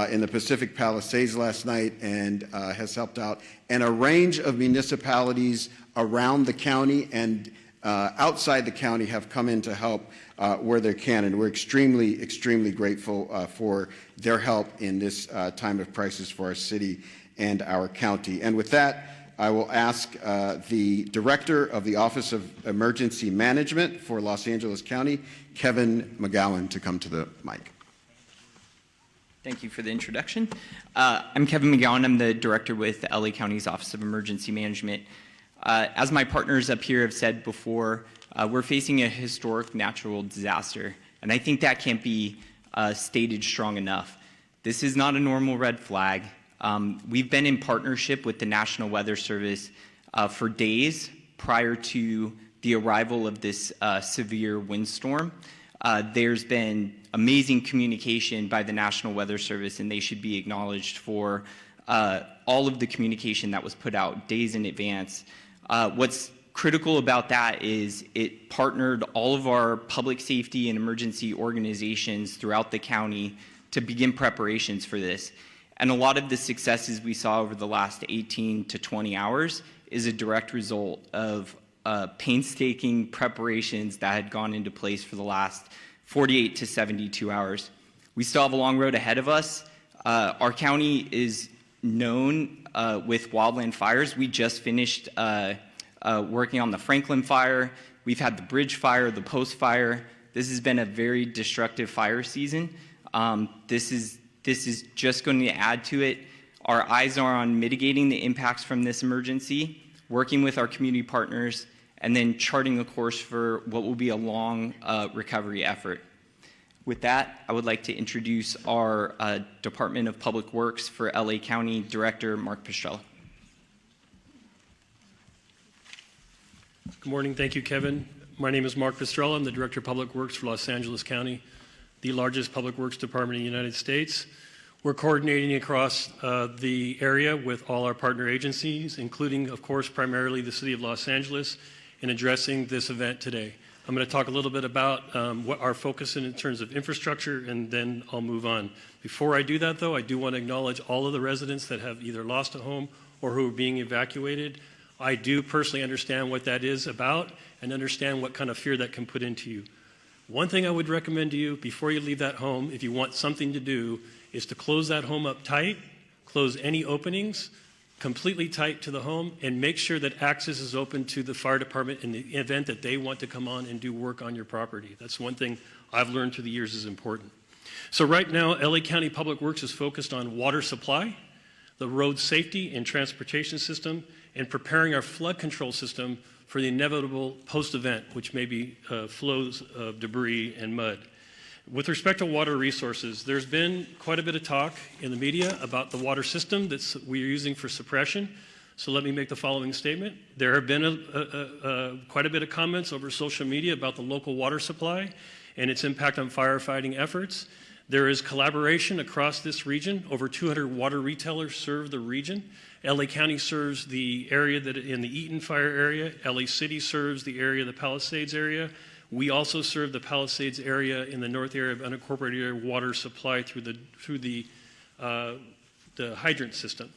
in the Pacific Palisades last night and has helped out. And a range of municipalities around the county and outside the county have come in to help where they can, and we're extremely, extremely grateful for their help in this time of crisis for our city and our county. And with that, I will ask the Director of the Office of Emergency Management for Los Angeles County, Kevin McGowan, to come to the mic. Thank you for the introduction. I'm Kevin McGowan. I'm the director with the LA County's Office of Emergency Management. As my partners up here have said before, we're facing a historic natural disaster, and I think that can't be stated strong enough. This is not a normal red flag. We've been in partnership with the National Weather Service for days prior to the arrival of this severe windstorm. There's been amazing communication by the National Weather Service, and they should be acknowledged for all of the communication that was put out days in advance. What's critical about that is it partnered all of our public safety and emergency organizations throughout the county to begin preparations for this. And a lot of the successes we saw over the last 18 to 20 hours is a direct result of painstaking preparations that had gone into place for the last 48 to 72 hours. We still have a long road ahead of us. Our county is known with wildland fires. We just finished working on the Franklin fire. We've had the Bridge fire, the Post fire. This has been a very destructive fire season. This is just going to add to it. Our eyes are on mitigating the impacts from this emergency, working with our community partners, and then charting a course for what will be a long recovery effort. With that, I would like to introduce our Department of Public Works for LA County Director, Mark Pistrella. Good morning. Thank you, Kevin. My name is Mark Pistrella. I'm the Director of Public Works for Los Angeles County, the largest public works department in the United States. We're coordinating across the area with all our partner agencies, including, of course, primarily the City of Los Angeles, in addressing this event today. I'm going to talk a little bit about what our focus in terms of infrastructure, and then I'll move on. Before I do that, though, I do want to acknowledge all of the residents that have either lost a home or who are being evacuated. I do personally understand what that is about and understand what kind of fear that can put into you. One thing I would recommend to you before you leave that home, if you want something to do, is to close that home up tight, close any openings, completely tight to the home, and make sure that access is open to the fire department in the event that they want to come on and do work on your property. That's one thing I've learned through the years is important. So right now, LA County Public Works is focused on water supply, the road safety and transportation system, and preparing our flood control system for the inevitable post-event, which may be flows of debris and mud. With respect to water resources, there's been quite a bit of talk in the media about the water system that we're using for suppression. So let me make the following statement. There have been quite a bit of comments over social media about the local water supply and its impact on firefighting efforts. There is collaboration across this region. Over 200 water retailers serve the region. LA County serves the area that in the Eaton fire area. LA City serves the area, the Palisades area. We also serve the Palisades area in the north area of unincorporated area water supply through the hydrant system.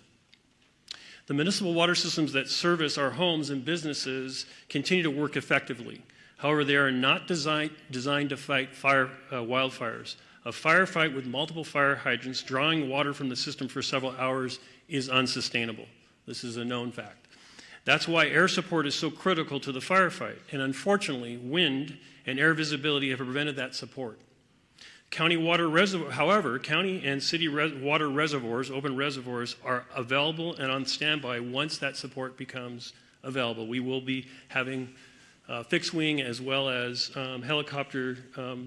The municipal water systems that service our homes and businesses continue to work effectively. However, they are not designed to fight wildfires. A firefight with multiple fire hydrants drawing water from the system for several hours is unsustainable. This is a known fact. That's why air support is so critical to the firefight, and unfortunately, wind and air visibility have prevented that support. County water reservoir, however, county and city water reservoirs, open reservoirs, are available and on standby once that support becomes available. We will be having fixed wing as well as helicopter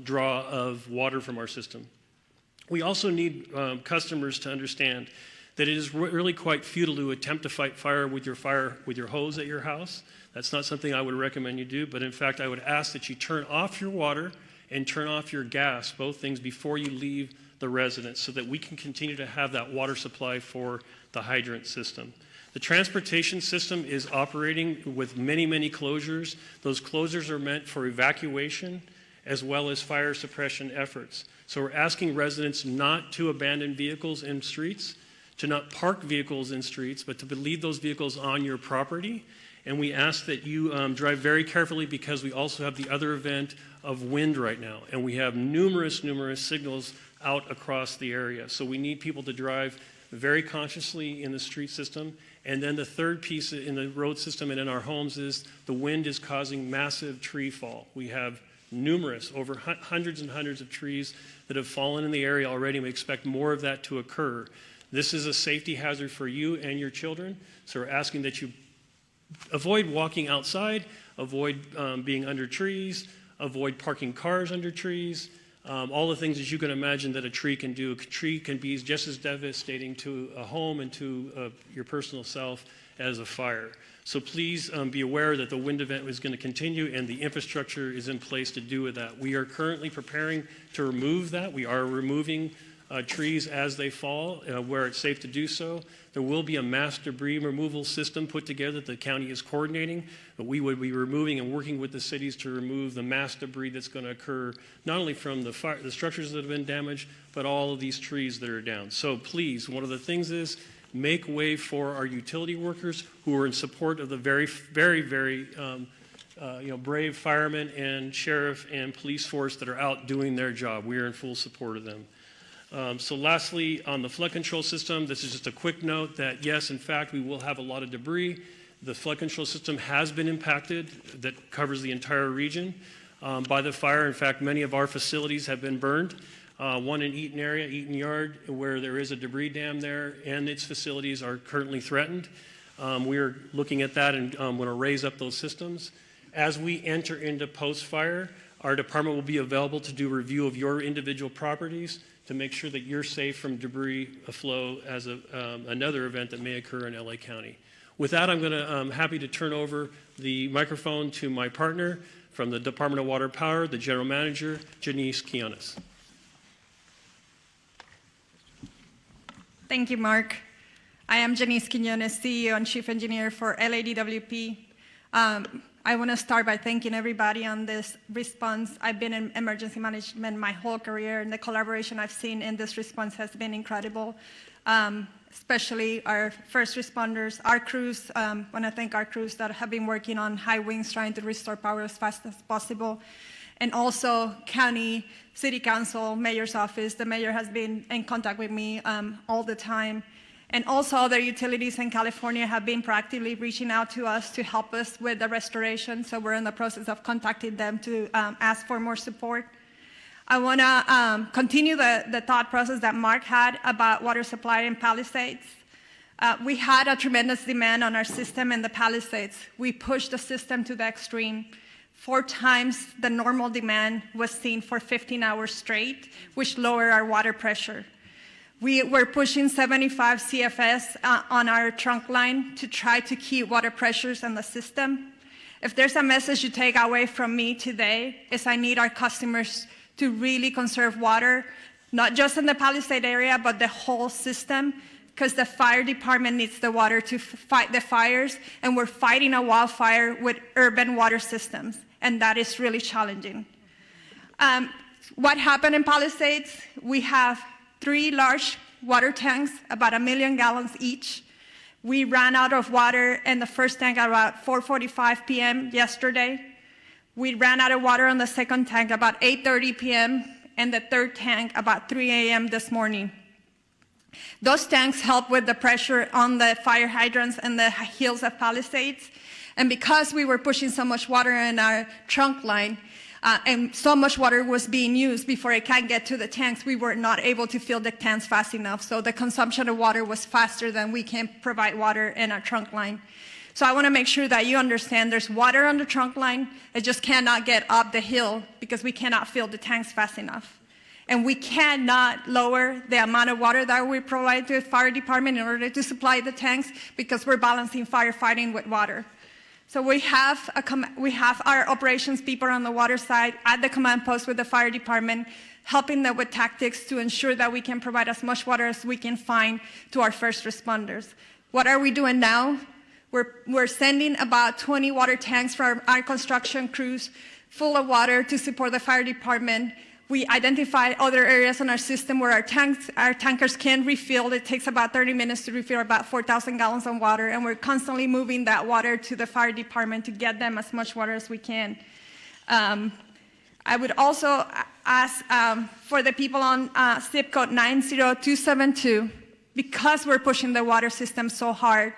draw of water from our system. We also need customers to understand that it is really quite futile to attempt to fight fire with your hose at your house. That's not something I would recommend you do, but in fact I would ask that you turn off your water and turn off your gas, both things, before you leave the residence so that we can continue to have that water supply for the hydrant system. The transportation system is operating with many, many closures. Those closures are meant for evacuation as well as fire suppression efforts. So we're asking residents not to abandon vehicles in streets, to not park vehicles in streets, but to leave those vehicles on your property, And we ask that you drive very carefully because we also have the other event of wind right now. And we have numerous signals out across the area. So we need people to drive very consciously in the street system. And then the third piece in the road system and in our homes is the wind is causing massive tree fall. We have numerous, over hundreds and hundreds of trees that have fallen in the area already, and we expect more of that to occur. This is a safety hazard for you and your children, so we're asking that you avoid walking outside, avoid being under trees, avoid parking cars under trees, all the things that you can imagine that a tree can do. A tree can be just as devastating to a home and to your personal self as a fire. So please be aware that the wind event is going to continue and the infrastructure is in place to do with that. We are currently preparing to remove that. We are removing trees as they fall where it's safe to do so. There will be a mass debris removal system put together that the county is coordinating, but we would be removing and working with the cities to remove the mass debris that's going to occur not only from the structures that have been damaged, but all of these trees that are down. So please, one of the things is make way for our utility workers who are in support of the very brave firemen and sheriff and police force that are out doing their job. We are in full support of them. So lastly, on the flood control system, this is just a quick note that yes, in fact, we will have a lot of debris. The flood control system has been impacted, that covers the entire region by the fire. In fact, many of our facilities have been burned. One in Eaton area, Eaton Yard, where there is a debris dam there, and its facilities are currently threatened. We are looking at that and want to raise up those systems. As we enter into post-fire, our department will be available to do a review of your individual properties to make sure that you're safe from debris flow as another event that may occur in LA County. With that, I'm going to happy to turn over the microphone to my partner from the Department of Water and Power, the General Manager, Janice Quiones. Thank you, Mark. I am Janice Quiñones, CEO and Chief Engineer for LADWP. I want to start by thanking everybody on this response. I've been in emergency management my whole career, and the collaboration I've seen in this response has been incredible, especially our first responders, our crews. I want to thank our crews that have been working on high winds trying to restore power as fast as possible. And also county, city council, mayor's office. The mayor has been in contact with me all the time. And also other utilities in California have been proactively reaching out to us to help us with the restoration. So we're in the process of contacting them to ask for more support. I want to continue the thought process that Mark had about water supply in Palisades. We had a tremendous demand on our system in the Palisades. We pushed the system to the extreme. 4 times the normal demand was seen for 15 hours straight, which lowered our water pressure. We were pushing 75 CFS on our trunk line to try to keep water pressures in the system. If there's a message you take away from me today, is I need our customers to really conserve water, not just in the Palisade area, but the whole system, because the fire department needs the water to fight the fires, and we're fighting a wildfire with urban water systems, and that is really challenging. What happened in Palisades? We have 3 large water tanks, about 1 million gallons each. We ran out of water in the first tank at about 4:45 p.m. yesterday. We ran out of water on the second tank about 8:30 p.m. and the third tank about 3 a.m. this morning. Those tanks help with the pressure on the fire hydrants and the hills of Palisades. And because we were pushing so much water in our trunk line, and so much water was being used before it can get to the tanks, we were not able to fill the tanks fast enough. So the consumption of water was faster than we can provide water in our trunk line. So I want to make sure that you understand there's water on the trunk line. It just cannot get up the hill because we cannot fill the tanks fast enough. And we cannot lower the amount of water that we provide to the fire department in order to supply the tanks because we're balancing firefighting with water. So we have our operations people on the water side at the command post with the fire department, helping them with tactics to ensure that we can provide as much water as we can find to our first responders. What are we doing now? We're sending about 20 water tanks from our construction crews full of water to support the fire department. We identified other areas in our system where our tankers can refill. It takes about 30 minutes to refill about 4,000 gallons of water, and we're constantly moving that water to the fire department to get them as much water as we can. I would also ask for the people on zip code 90272, because we're pushing the water system so hard,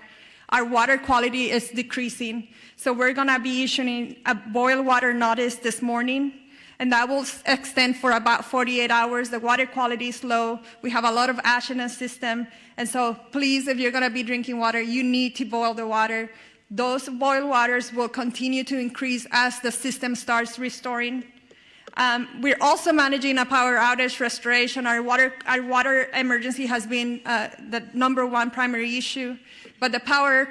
our water quality is decreasing. So we're gonna be issuing a boil water notice this morning, and that will extend for about 48 hours. The water quality is low. We have a lot of ash in the system. And so please, if you're gonna be drinking water, you need to boil the water. Those boiled waters will continue to increase as the system starts restoring. We're also managing a power outage restoration. Our water emergency has been the #1 primary issue, but the power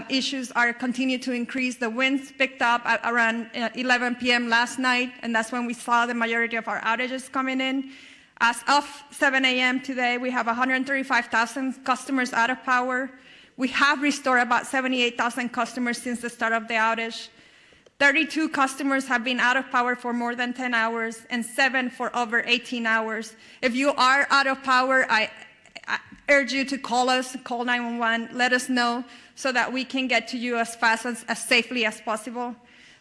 issues are continue to increase. The winds picked up at around 11 p.m. last night, and that's when we saw the majority of our outages coming in. As of 7 a.m. today, we have 135,000 customers out of power. We have restored about 78,000 customers since the start of the outage. 32 customers have been out of power for more than 10 hours, and 7 for over 18 hours. If you are out of power, I urge you to call us, call 911, let us know so that we can get to you as fast as safely as possible.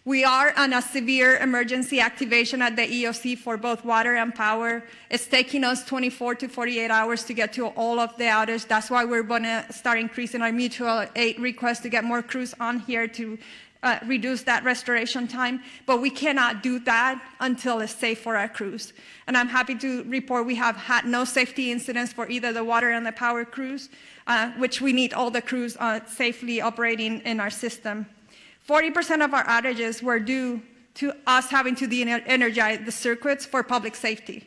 We are on a severe emergency activation at the EOC for both water and power. It's taking us 24 to 48 hours to get to all of the outage. That's why we're gonna start increasing our mutual aid requests to get more crews on here to reduce that restoration time, but we cannot do that until it's safe for our crews. And I'm happy to report we have had no safety incidents for either the water and the power crews, which we need all the crews safely operating in our system. 40% of our outages were due to us having to de-energize the circuits for public safety.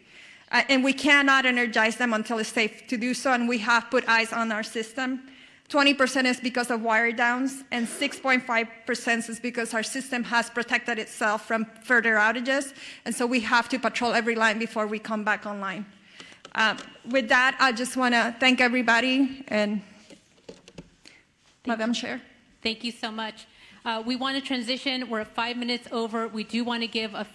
And we cannot energize them until it's safe to do so, and we have put eyes on our system. 20% is because of wire downs, and 6.5% is because our system has protected itself from further outages, and so we have to patrol every line before we come back online. With that, I just want to thank everybody, and Madam Chair. Thank you so much. We want to transition. We're 5 minutes over. We do want to give a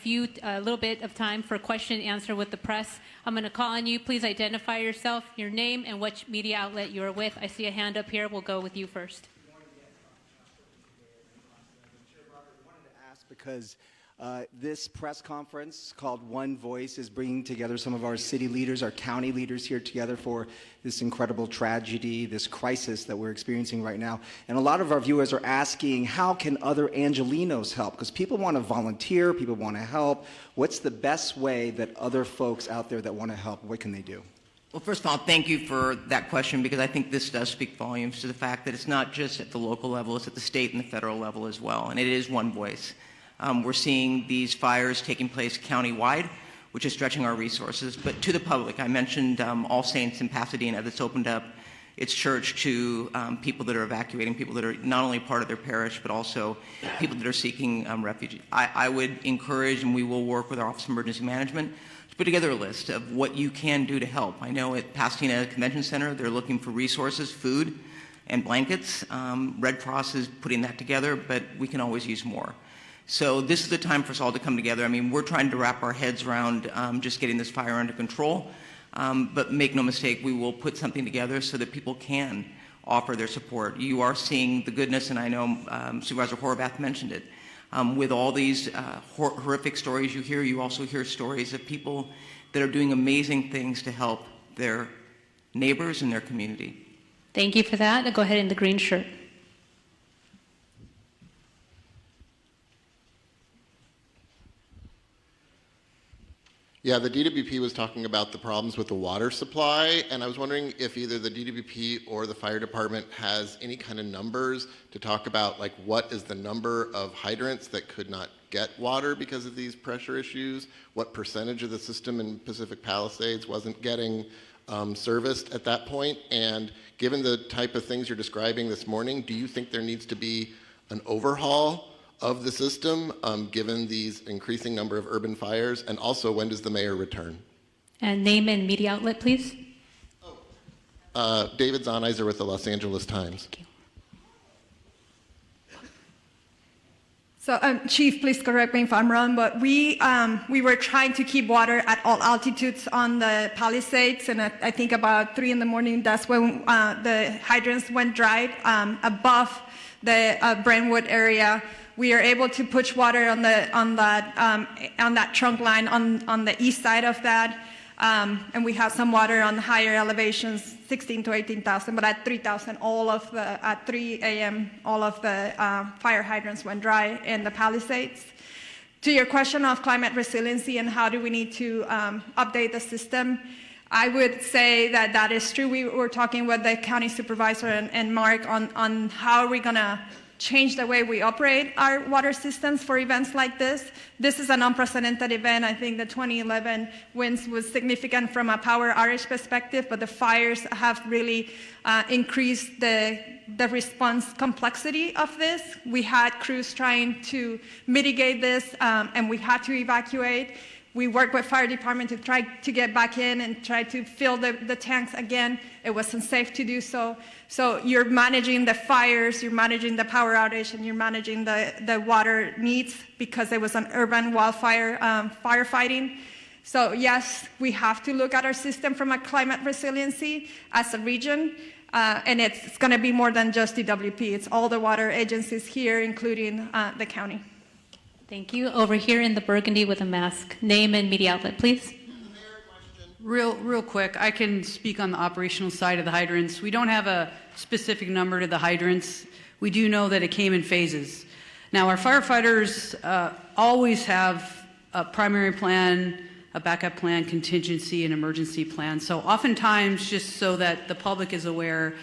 little bit of time for question and answer with the press. I'm going to call on you. Please identify yourself, your name, and which media outlet you're with. I see a hand up here. We'll go with you first. Because this press conference called One Voice is bringing together some of our city leaders, our county leaders here together for this incredible tragedy, this crisis that we're experiencing right now. And a lot of our viewers are asking, how can other Angelenos help? Because people want to volunteer, people want to help. What's the best way that other folks out there that want to help, what can they do? Well, first of all, thank you for that question, because I think this does speak volumes to the fact that it's not just at the local level, it's at the state and the federal level as well, and it is one voice. We're seeing these fires taking place countywide, which is stretching our resources. But to the public, I mentioned All Saints in Pasadena that's opened up its church to people that are evacuating, people that are not only part of their parish, but also people that are seeking refuge. I would encourage, and we will work with our Office of Emergency Management, to put together a list of what you can do to help. I know at Pasadena Convention Center, they're looking for resources, food, and blankets. Red Cross is putting that together, but we can always use more. So this is the time for us all to come together. I mean, we're trying to wrap our heads around just getting this fire under control, but make no mistake, we will put something together so that people can offer their support. You are seeing the goodness, and I know Supervisor Horvath mentioned it. With all these horrific stories you hear, you also hear stories of people that are doing amazing things to help their neighbors and their community. Thank you for that. I'll go ahead in the green shirt. Yeah, the DWP was talking about the problems with the water supply, and I was wondering if either the DWP or the fire department has any kind of numbers to talk about, like what is the number of hydrants that could not get water because of these pressure issues, what percentage of the system in Pacific Palisades wasn't getting serviced at that point, and given the type of things you're describing this morning, do you think there needs to be an overhaul of the system, given these increasing number of urban fires? And also, when does the mayor return? And name and media outlet, please. David Zahnizer with the Los Angeles Times. Thank you. So, Chief, please correct me if I'm wrong, but we were trying to keep water at all altitudes on the Palisades, and I think about 3 in the morning, that's when the hydrants went dry above the Brentwood area. We are able to push water on that trunk line on the east side of that, and we have some water on higher elevations, 16 to 18,000. But at 3,000, at 3 a.m., all of the fire hydrants went dry in the Palisades. To your question of climate resiliency and how do we need to update the system, I would say that that is true. We were talking with the county supervisor and Mark on how are we going to change the way we operate our water systems for events like this. This is an unprecedented event. I think the 2011 winds was significant from a power outage perspective, but the fires have really increased the response complexity of this. We had crews trying to mitigate this, and we had to evacuate. We worked with fire department to try to get back in and try to fill the tanks again. It wasn't safe to do so. So you're managing the fires, you're managing the power outage, and you're managing the water needs because it was an urban wildfire firefighting. So yes, we have to look at our system from a climate resiliency as a region. And it's going to be more than just DWP. It's all the water agencies here, including the county. Thank you. Over here in the burgundy with a mask. Name and media outlet, please. Real quick, I can speak on the operational side of the hydrants. We don't have a specific number to the hydrants. We do know that it came in phases. Now, our firefighters always have a primary plan, a backup plan, contingency, and emergency plan. So oftentimes, just so that the public is aware,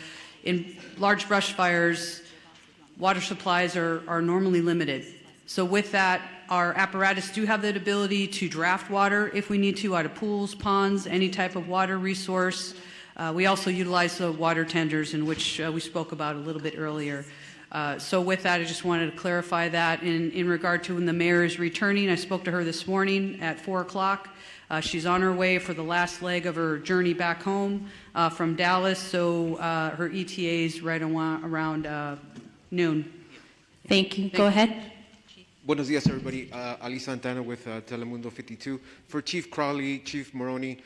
in large brush fires, water supplies are normally limited. So with that, our apparatus do have the ability to draft water if we need to out of pools, ponds, any type of water resource. We also utilize the water tenders, in which we spoke about a little bit earlier. So with that, I just wanted to clarify that. In regard to when the mayor is returning, I spoke to her this morning at 4 o'clock. She's on her way for the last leg of her journey back home from Dallas, so her ETA is right around noon. Thank you. Go ahead. Buenos días, everybody. Ali Santana with Telemundo 52. For Chief Crowley, Chief Maroney,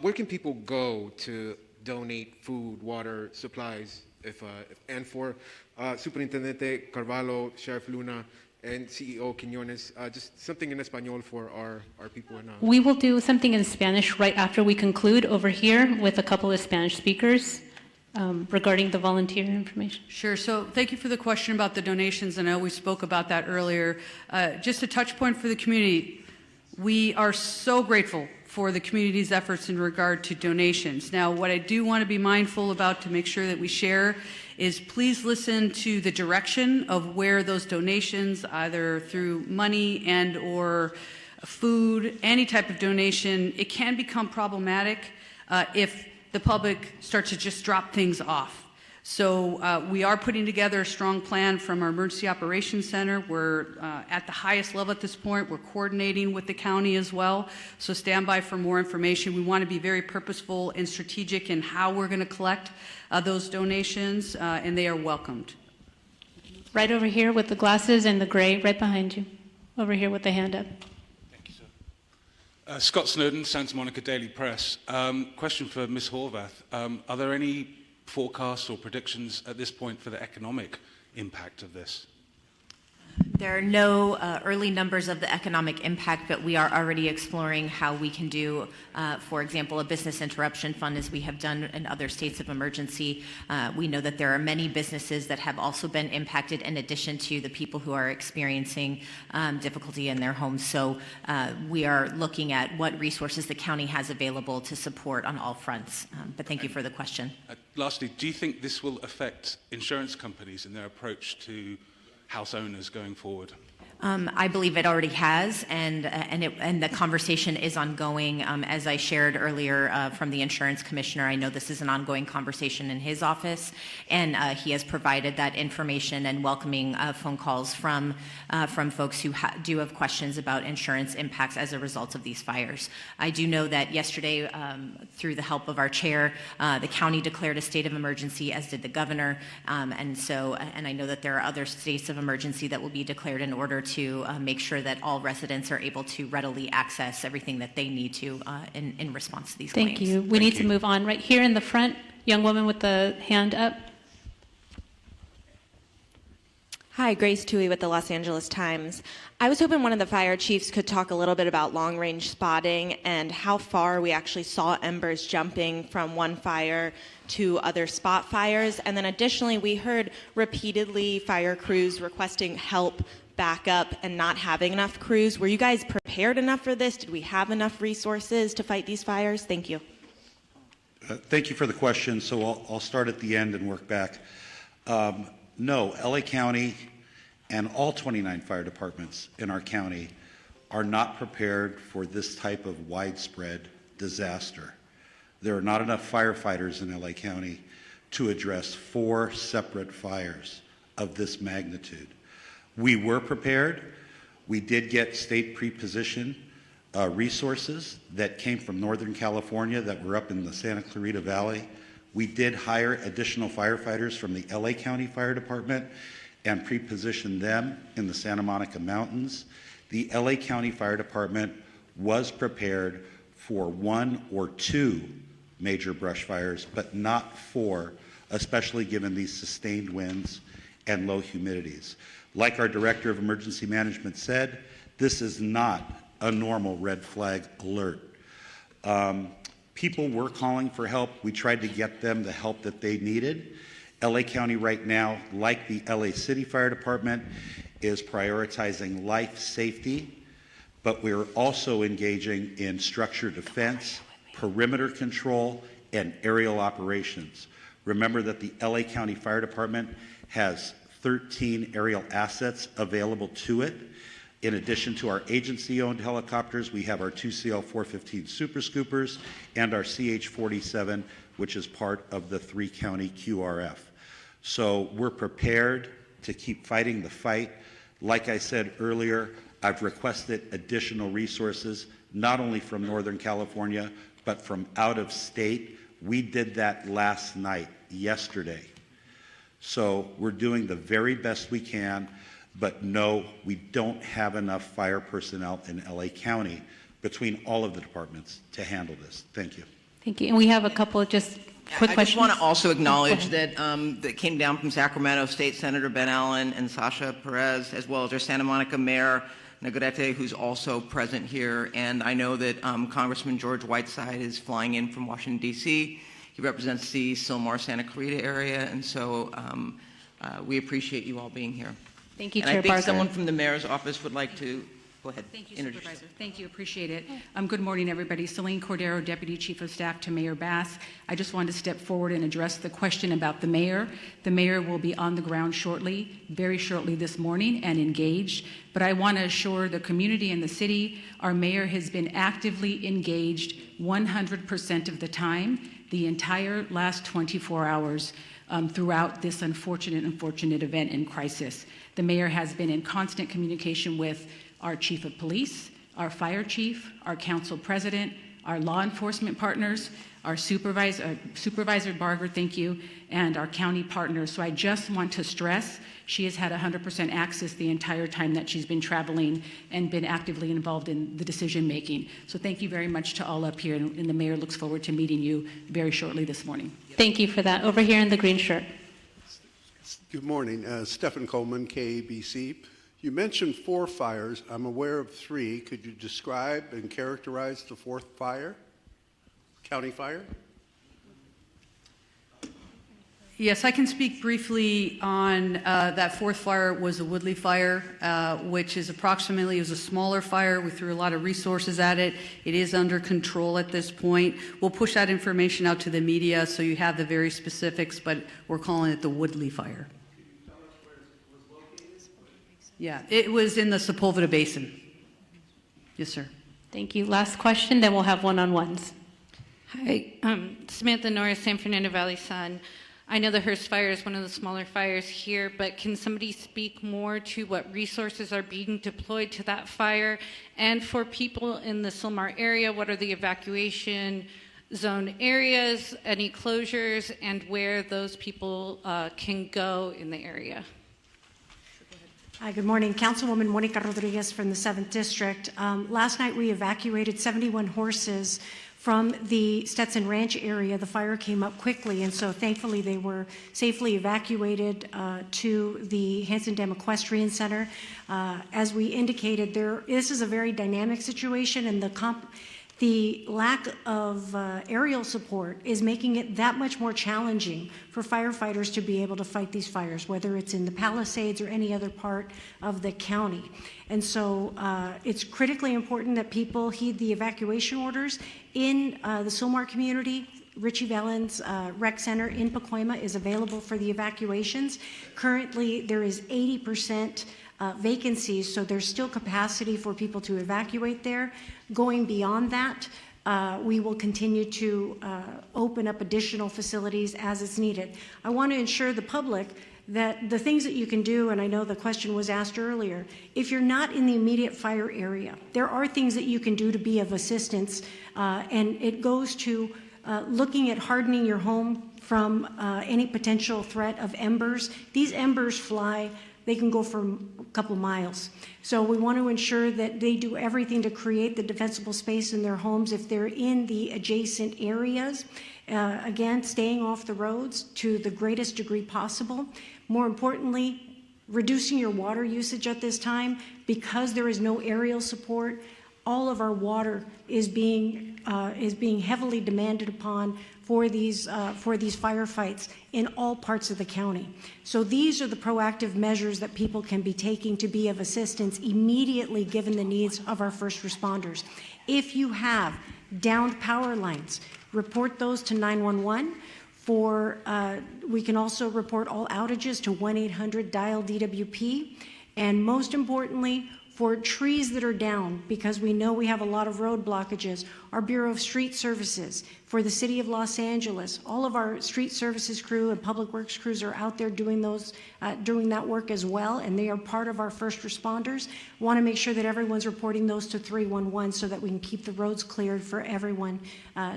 where can people go to donate food, water, supplies, and for Superintendente Carvalho, Sheriff Luna, and CEO Quiñones, just something in Espanol for our people in We will do something in Spanish right after we conclude over here with a couple of Spanish speakers. Regarding the volunteer information. Sure. So thank you for the question about the donations. I know we spoke about that earlier. Just a touch point for the community. We are so grateful for the community's efforts in regard to donations. Now, what I do want to be mindful about to make sure that we share is please listen to the direction of where those donations, either through money and or food, any type of donation, it can become problematic if the public starts to just drop things off. So we are putting together a strong plan from our Emergency Operations Center. We're at the highest level at this point. We're coordinating with the county as well. So stand by for more information. We want to be very purposeful and strategic in how we're going to collect those donations, and they are welcomed. Right over here with the glasses and the gray, right behind you. Over here with the hand up. Scott Snowden, Santa Monica Daily Press. Question for Ms. Horvath. Are there any forecasts or predictions at this point for the economic impact of this? There are no early numbers of the economic impact, but we are already exploring how we can do, for example, a business interruption fund, as we have done in other states of emergency. We know that there are many businesses that have also been impacted in addition to the people who are experiencing difficulty in their homes. So we are looking at what resources the county has available to support on all fronts. But thank you for the question. Lastly, do you think this will affect insurance companies in their approach to house owners going forward? I believe it already has, and the conversation is ongoing. As I shared earlier from the insurance commissioner, I know this is an ongoing conversation in his office, and he has provided that information and welcoming phone calls from folks who do have questions about insurance impacts as a result of these fires. I do know that yesterday, through the help of our chair, the county declared a state of emergency, as did the governor, and I know that there are other states of emergency that will be declared in order to make sure that all residents are able to readily access everything that they need to in response to these claims. Thank you. We need to move on. Right here in the front, young woman with the hand up. Hi, Grace Tui with the Los Angeles Times. I was hoping one of the fire chiefs could talk a little bit about long-range spotting and how far we actually saw embers jumping from one fire to other spot fires. And then additionally, we heard repeatedly fire crews requesting help, backup, and not having enough crews. Were you guys prepared enough for this? Did we have enough resources to fight these fires? Thank you. Thank you for the question. So I'll start at the end and work back. No, LA County and all 29 fire departments in our county are not prepared for this type of widespread disaster. There are not enough firefighters in LA County to address 4 separate fires of this magnitude. We were prepared. We did get state pre-position resources that came from Northern California that were up in the Santa Clarita Valley. We did hire additional firefighters from the LA County Fire Department and pre-positioned them in the Santa Monica Mountains. The LA County Fire Department was prepared for 1 or 2 major brush fires, but not 4, especially given these sustained winds and low humidities. Like our Director of Emergency Management said, this is not a normal red flag alert. People were calling for help. We tried to get them the help that they needed. LA County right now, like the LA City Fire Department, is prioritizing life safety, but we're also engaging in structure defense, perimeter control, and aerial operations. Remember that the LA County Fire Department has 13 aerial assets available to it. In addition to our agency-owned helicopters, we have our 2 CL-415 Super Scoopers and our CH-47, which is part of the 3-county QRF. So we're prepared to keep fighting the fight. Like I said earlier, I've requested additional resources, not only from Northern California, but from out of state. We did that last night, yesterday. So we're doing the very best we can. But no, we don't have enough fire personnel in LA County between all of the departments to handle this. Thank you. Thank you. And we have a couple of just quick questions. I just want to also acknowledge that that came down from Sacramento State Senator Ben Allen and Sasha Perez, as well as our Santa Monica Mayor Negrete, who's also present here. And I know that Congressman George Whiteside is flying in from Washington, D.C. He represents the Sylmar Santa Clarita area, and so we appreciate you all being here. Thank you, and Chair I think Barker. someone from the mayor's office would like to go ahead. Thank you, introduce Supervisor. Thank you. Appreciate it. Good morning, everybody. Celine Cordero, Deputy Chief of Staff to Mayor Bass. I just wanted to step forward and address the question about the mayor. The mayor will be on the ground shortly, very shortly this morning, and engaged. But I want to assure the community and the city, our mayor has been actively engaged 100% of the time, the entire last 24 hours. Throughout this unfortunate event and crisis. The mayor has been in constant communication with our chief of police, our fire chief, our council president, our law enforcement partners, our Supervisor Barger, thank you, and our county partners. So I just want to stress she has had 100% access the entire time that she's been traveling and been actively involved in the decision making. So thank you very much to all up here, and the mayor looks forward to meeting you very shortly this morning. Thank you for that. Over here in the green shirt. Good morning. Stephen Coleman, KABC. You mentioned 4 fires. I'm aware of 3. Could you describe and characterize the 4th fire? County fire? Yes, I can speak briefly on that 4th fire was a Woodley fire, which is approximately, it was a smaller fire. We threw a lot of resources at it. It is under control at this point. We'll push that information out to the media so you have the very specifics, but we're calling it the Woodley fire. Yeah, it was in the Sepulveda Basin. Yes, sir. Thank you. Last question, then we'll have one-on-ones. Hi, Samantha Norris, San Fernando Valley Sun. I know the Hearst fire is one of the smaller fires here, but can somebody speak more to what resources are being deployed to that fire? And for people in the Sylmar area, what are the evacuation zone areas, any closures, and where those people can go in the area? Hi, good morning. Councilwoman Monica Rodriguez from the 7th District. Last night we evacuated 71 horses from the Stetson Ranch area. The fire came up quickly, and so thankfully they were safely evacuated to the Hanson Dam Equestrian Center. As we indicated, this is a very dynamic situation, and the lack of aerial support is making it that much more challenging for firefighters to be able to fight these fires, whether it's in the Palisades or any other part of the county. And so it's critically important that people heed the evacuation orders. In the Sylmar community, Richie Valens Rec Center in Pacoima is available for the evacuations. Currently, there is 80% vacancies, so there's still capacity for people to evacuate there. Going beyond that, we will continue to open up additional facilities as it's needed. I want to ensure the public that the things that you can do, and I know the question was asked earlier, if you're not in the immediate fire area, there are things that you can do to be of assistance, and it goes to looking at hardening your home from any potential threat of embers. These embers fly. They can go for a couple miles. So we want to ensure that they do everything to create the defensible space in their homes if they're in the adjacent areas. Again, staying off the roads to the greatest degree possible. More importantly, reducing your water usage at this time. Because there is no aerial support, all of our water is being heavily demanded upon for these firefights in all parts of the county. So these are the proactive measures that people can be taking to be of assistance immediately given the needs of our first responders. If you have downed power lines, report those to 911. We can also report all outages to 1-800-DIAL-DWP. And most importantly, for trees that are down, because we know we have a lot of road blockages, our Bureau of Street Services, for the City of Los Angeles, all of our street services crew and public works crews are out there doing that work as well, and they are part of our first responders. We want to make sure that everyone's reporting those to 311 so that we can keep the roads cleared for everyone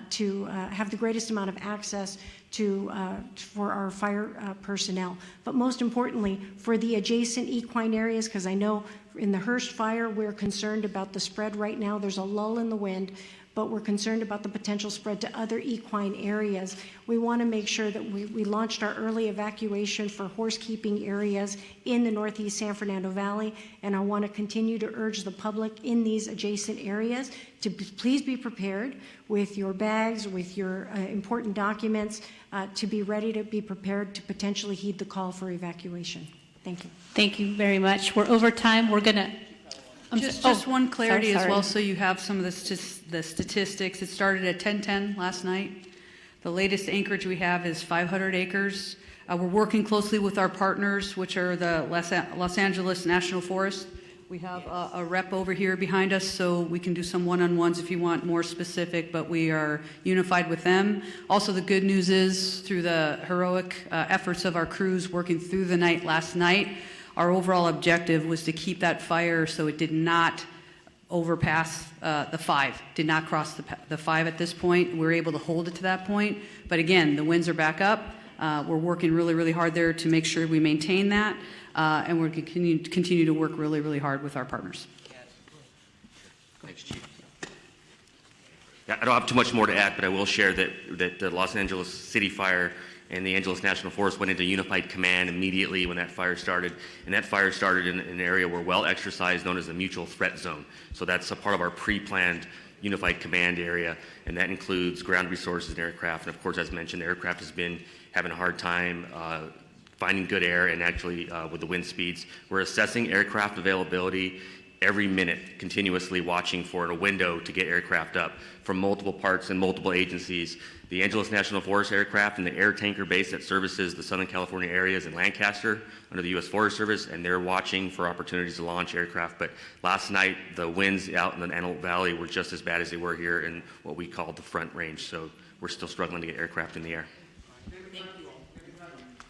to have the greatest amount of access for our fire personnel. But most importantly, for the adjacent equine areas, because I know in the Hearst fire, we're concerned about the spread right now. There's a lull in the wind, but we're concerned about the potential spread to other equine areas. We want to make sure that we launched our early evacuation for horse keeping areas in the Northeast San Fernando Valley, and I want to continue to urge the public in these adjacent areas to please be prepared with your bags, with your important documents, to be ready to be prepared to potentially heed the call for evacuation. Thank you. Thank you very much. We're over time. We're going to... Just one clarity as well, so you have some of the statistics. It started at 10:10 last night. The latest acreage we have is 500 acres. We're working closely with our partners, which are the Los Angeles National Forest. We have a rep over here behind us, so we can do some one-on-ones if you want more specific, but we are unified with them. Also, the good news is, through the heroic efforts of our crews working through the night last night, our overall objective was to keep that fire so it did not overpass the 5, did not cross the 5 at this point. We were able to hold it to that point. But again, the winds are back up. We're working really, really hard there to make sure we maintain that. And we're going to continue to work really, really hard with our partners. Thanks, Chief. Yeah, I don't have too much more to add, but I will share that the Los Angeles City Fire and the Angeles National Forest went into unified command immediately when that fire started. And that fire started in an area we're well exercised, known as the mutual threat zone. So that's a part of our pre-planned unified command area, and that includes ground resources and aircraft. And of course, as mentioned, the aircraft has been having a hard time finding good air, and actually with the wind speeds. We're assessing aircraft availability every minute, continuously watching for a window to get aircraft up from multiple parts and multiple agencies. The Angeles National Forest aircraft and the air tanker base that services the Southern California areas in Lancaster under the U.S. Forest Service, and they're watching for opportunities to launch aircraft. But last night, the winds out in the Antelope Valley were just as bad as they were here in what we call the Front Range. So we're still struggling to get aircraft in the air.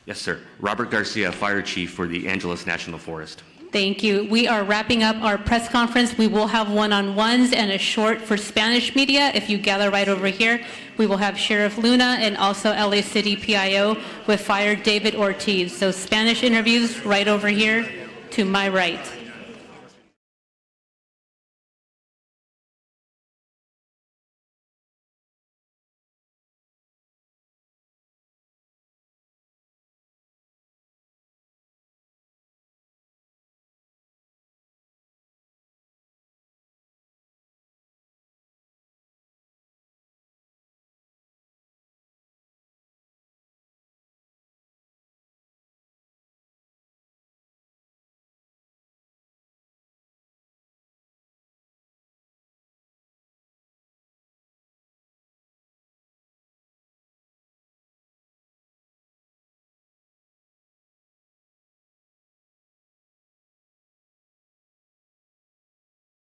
Yes, sir. Robert Garcia, Fire Chief for the Angeles National Forest. Thank you. We are wrapping up our press conference. We will have one-on-ones and a short for Spanish media. If you gather right over here, we will have Sheriff Luna and also LA City PIO with Fire David Ortiz. So Spanish interviews right over here. to my right.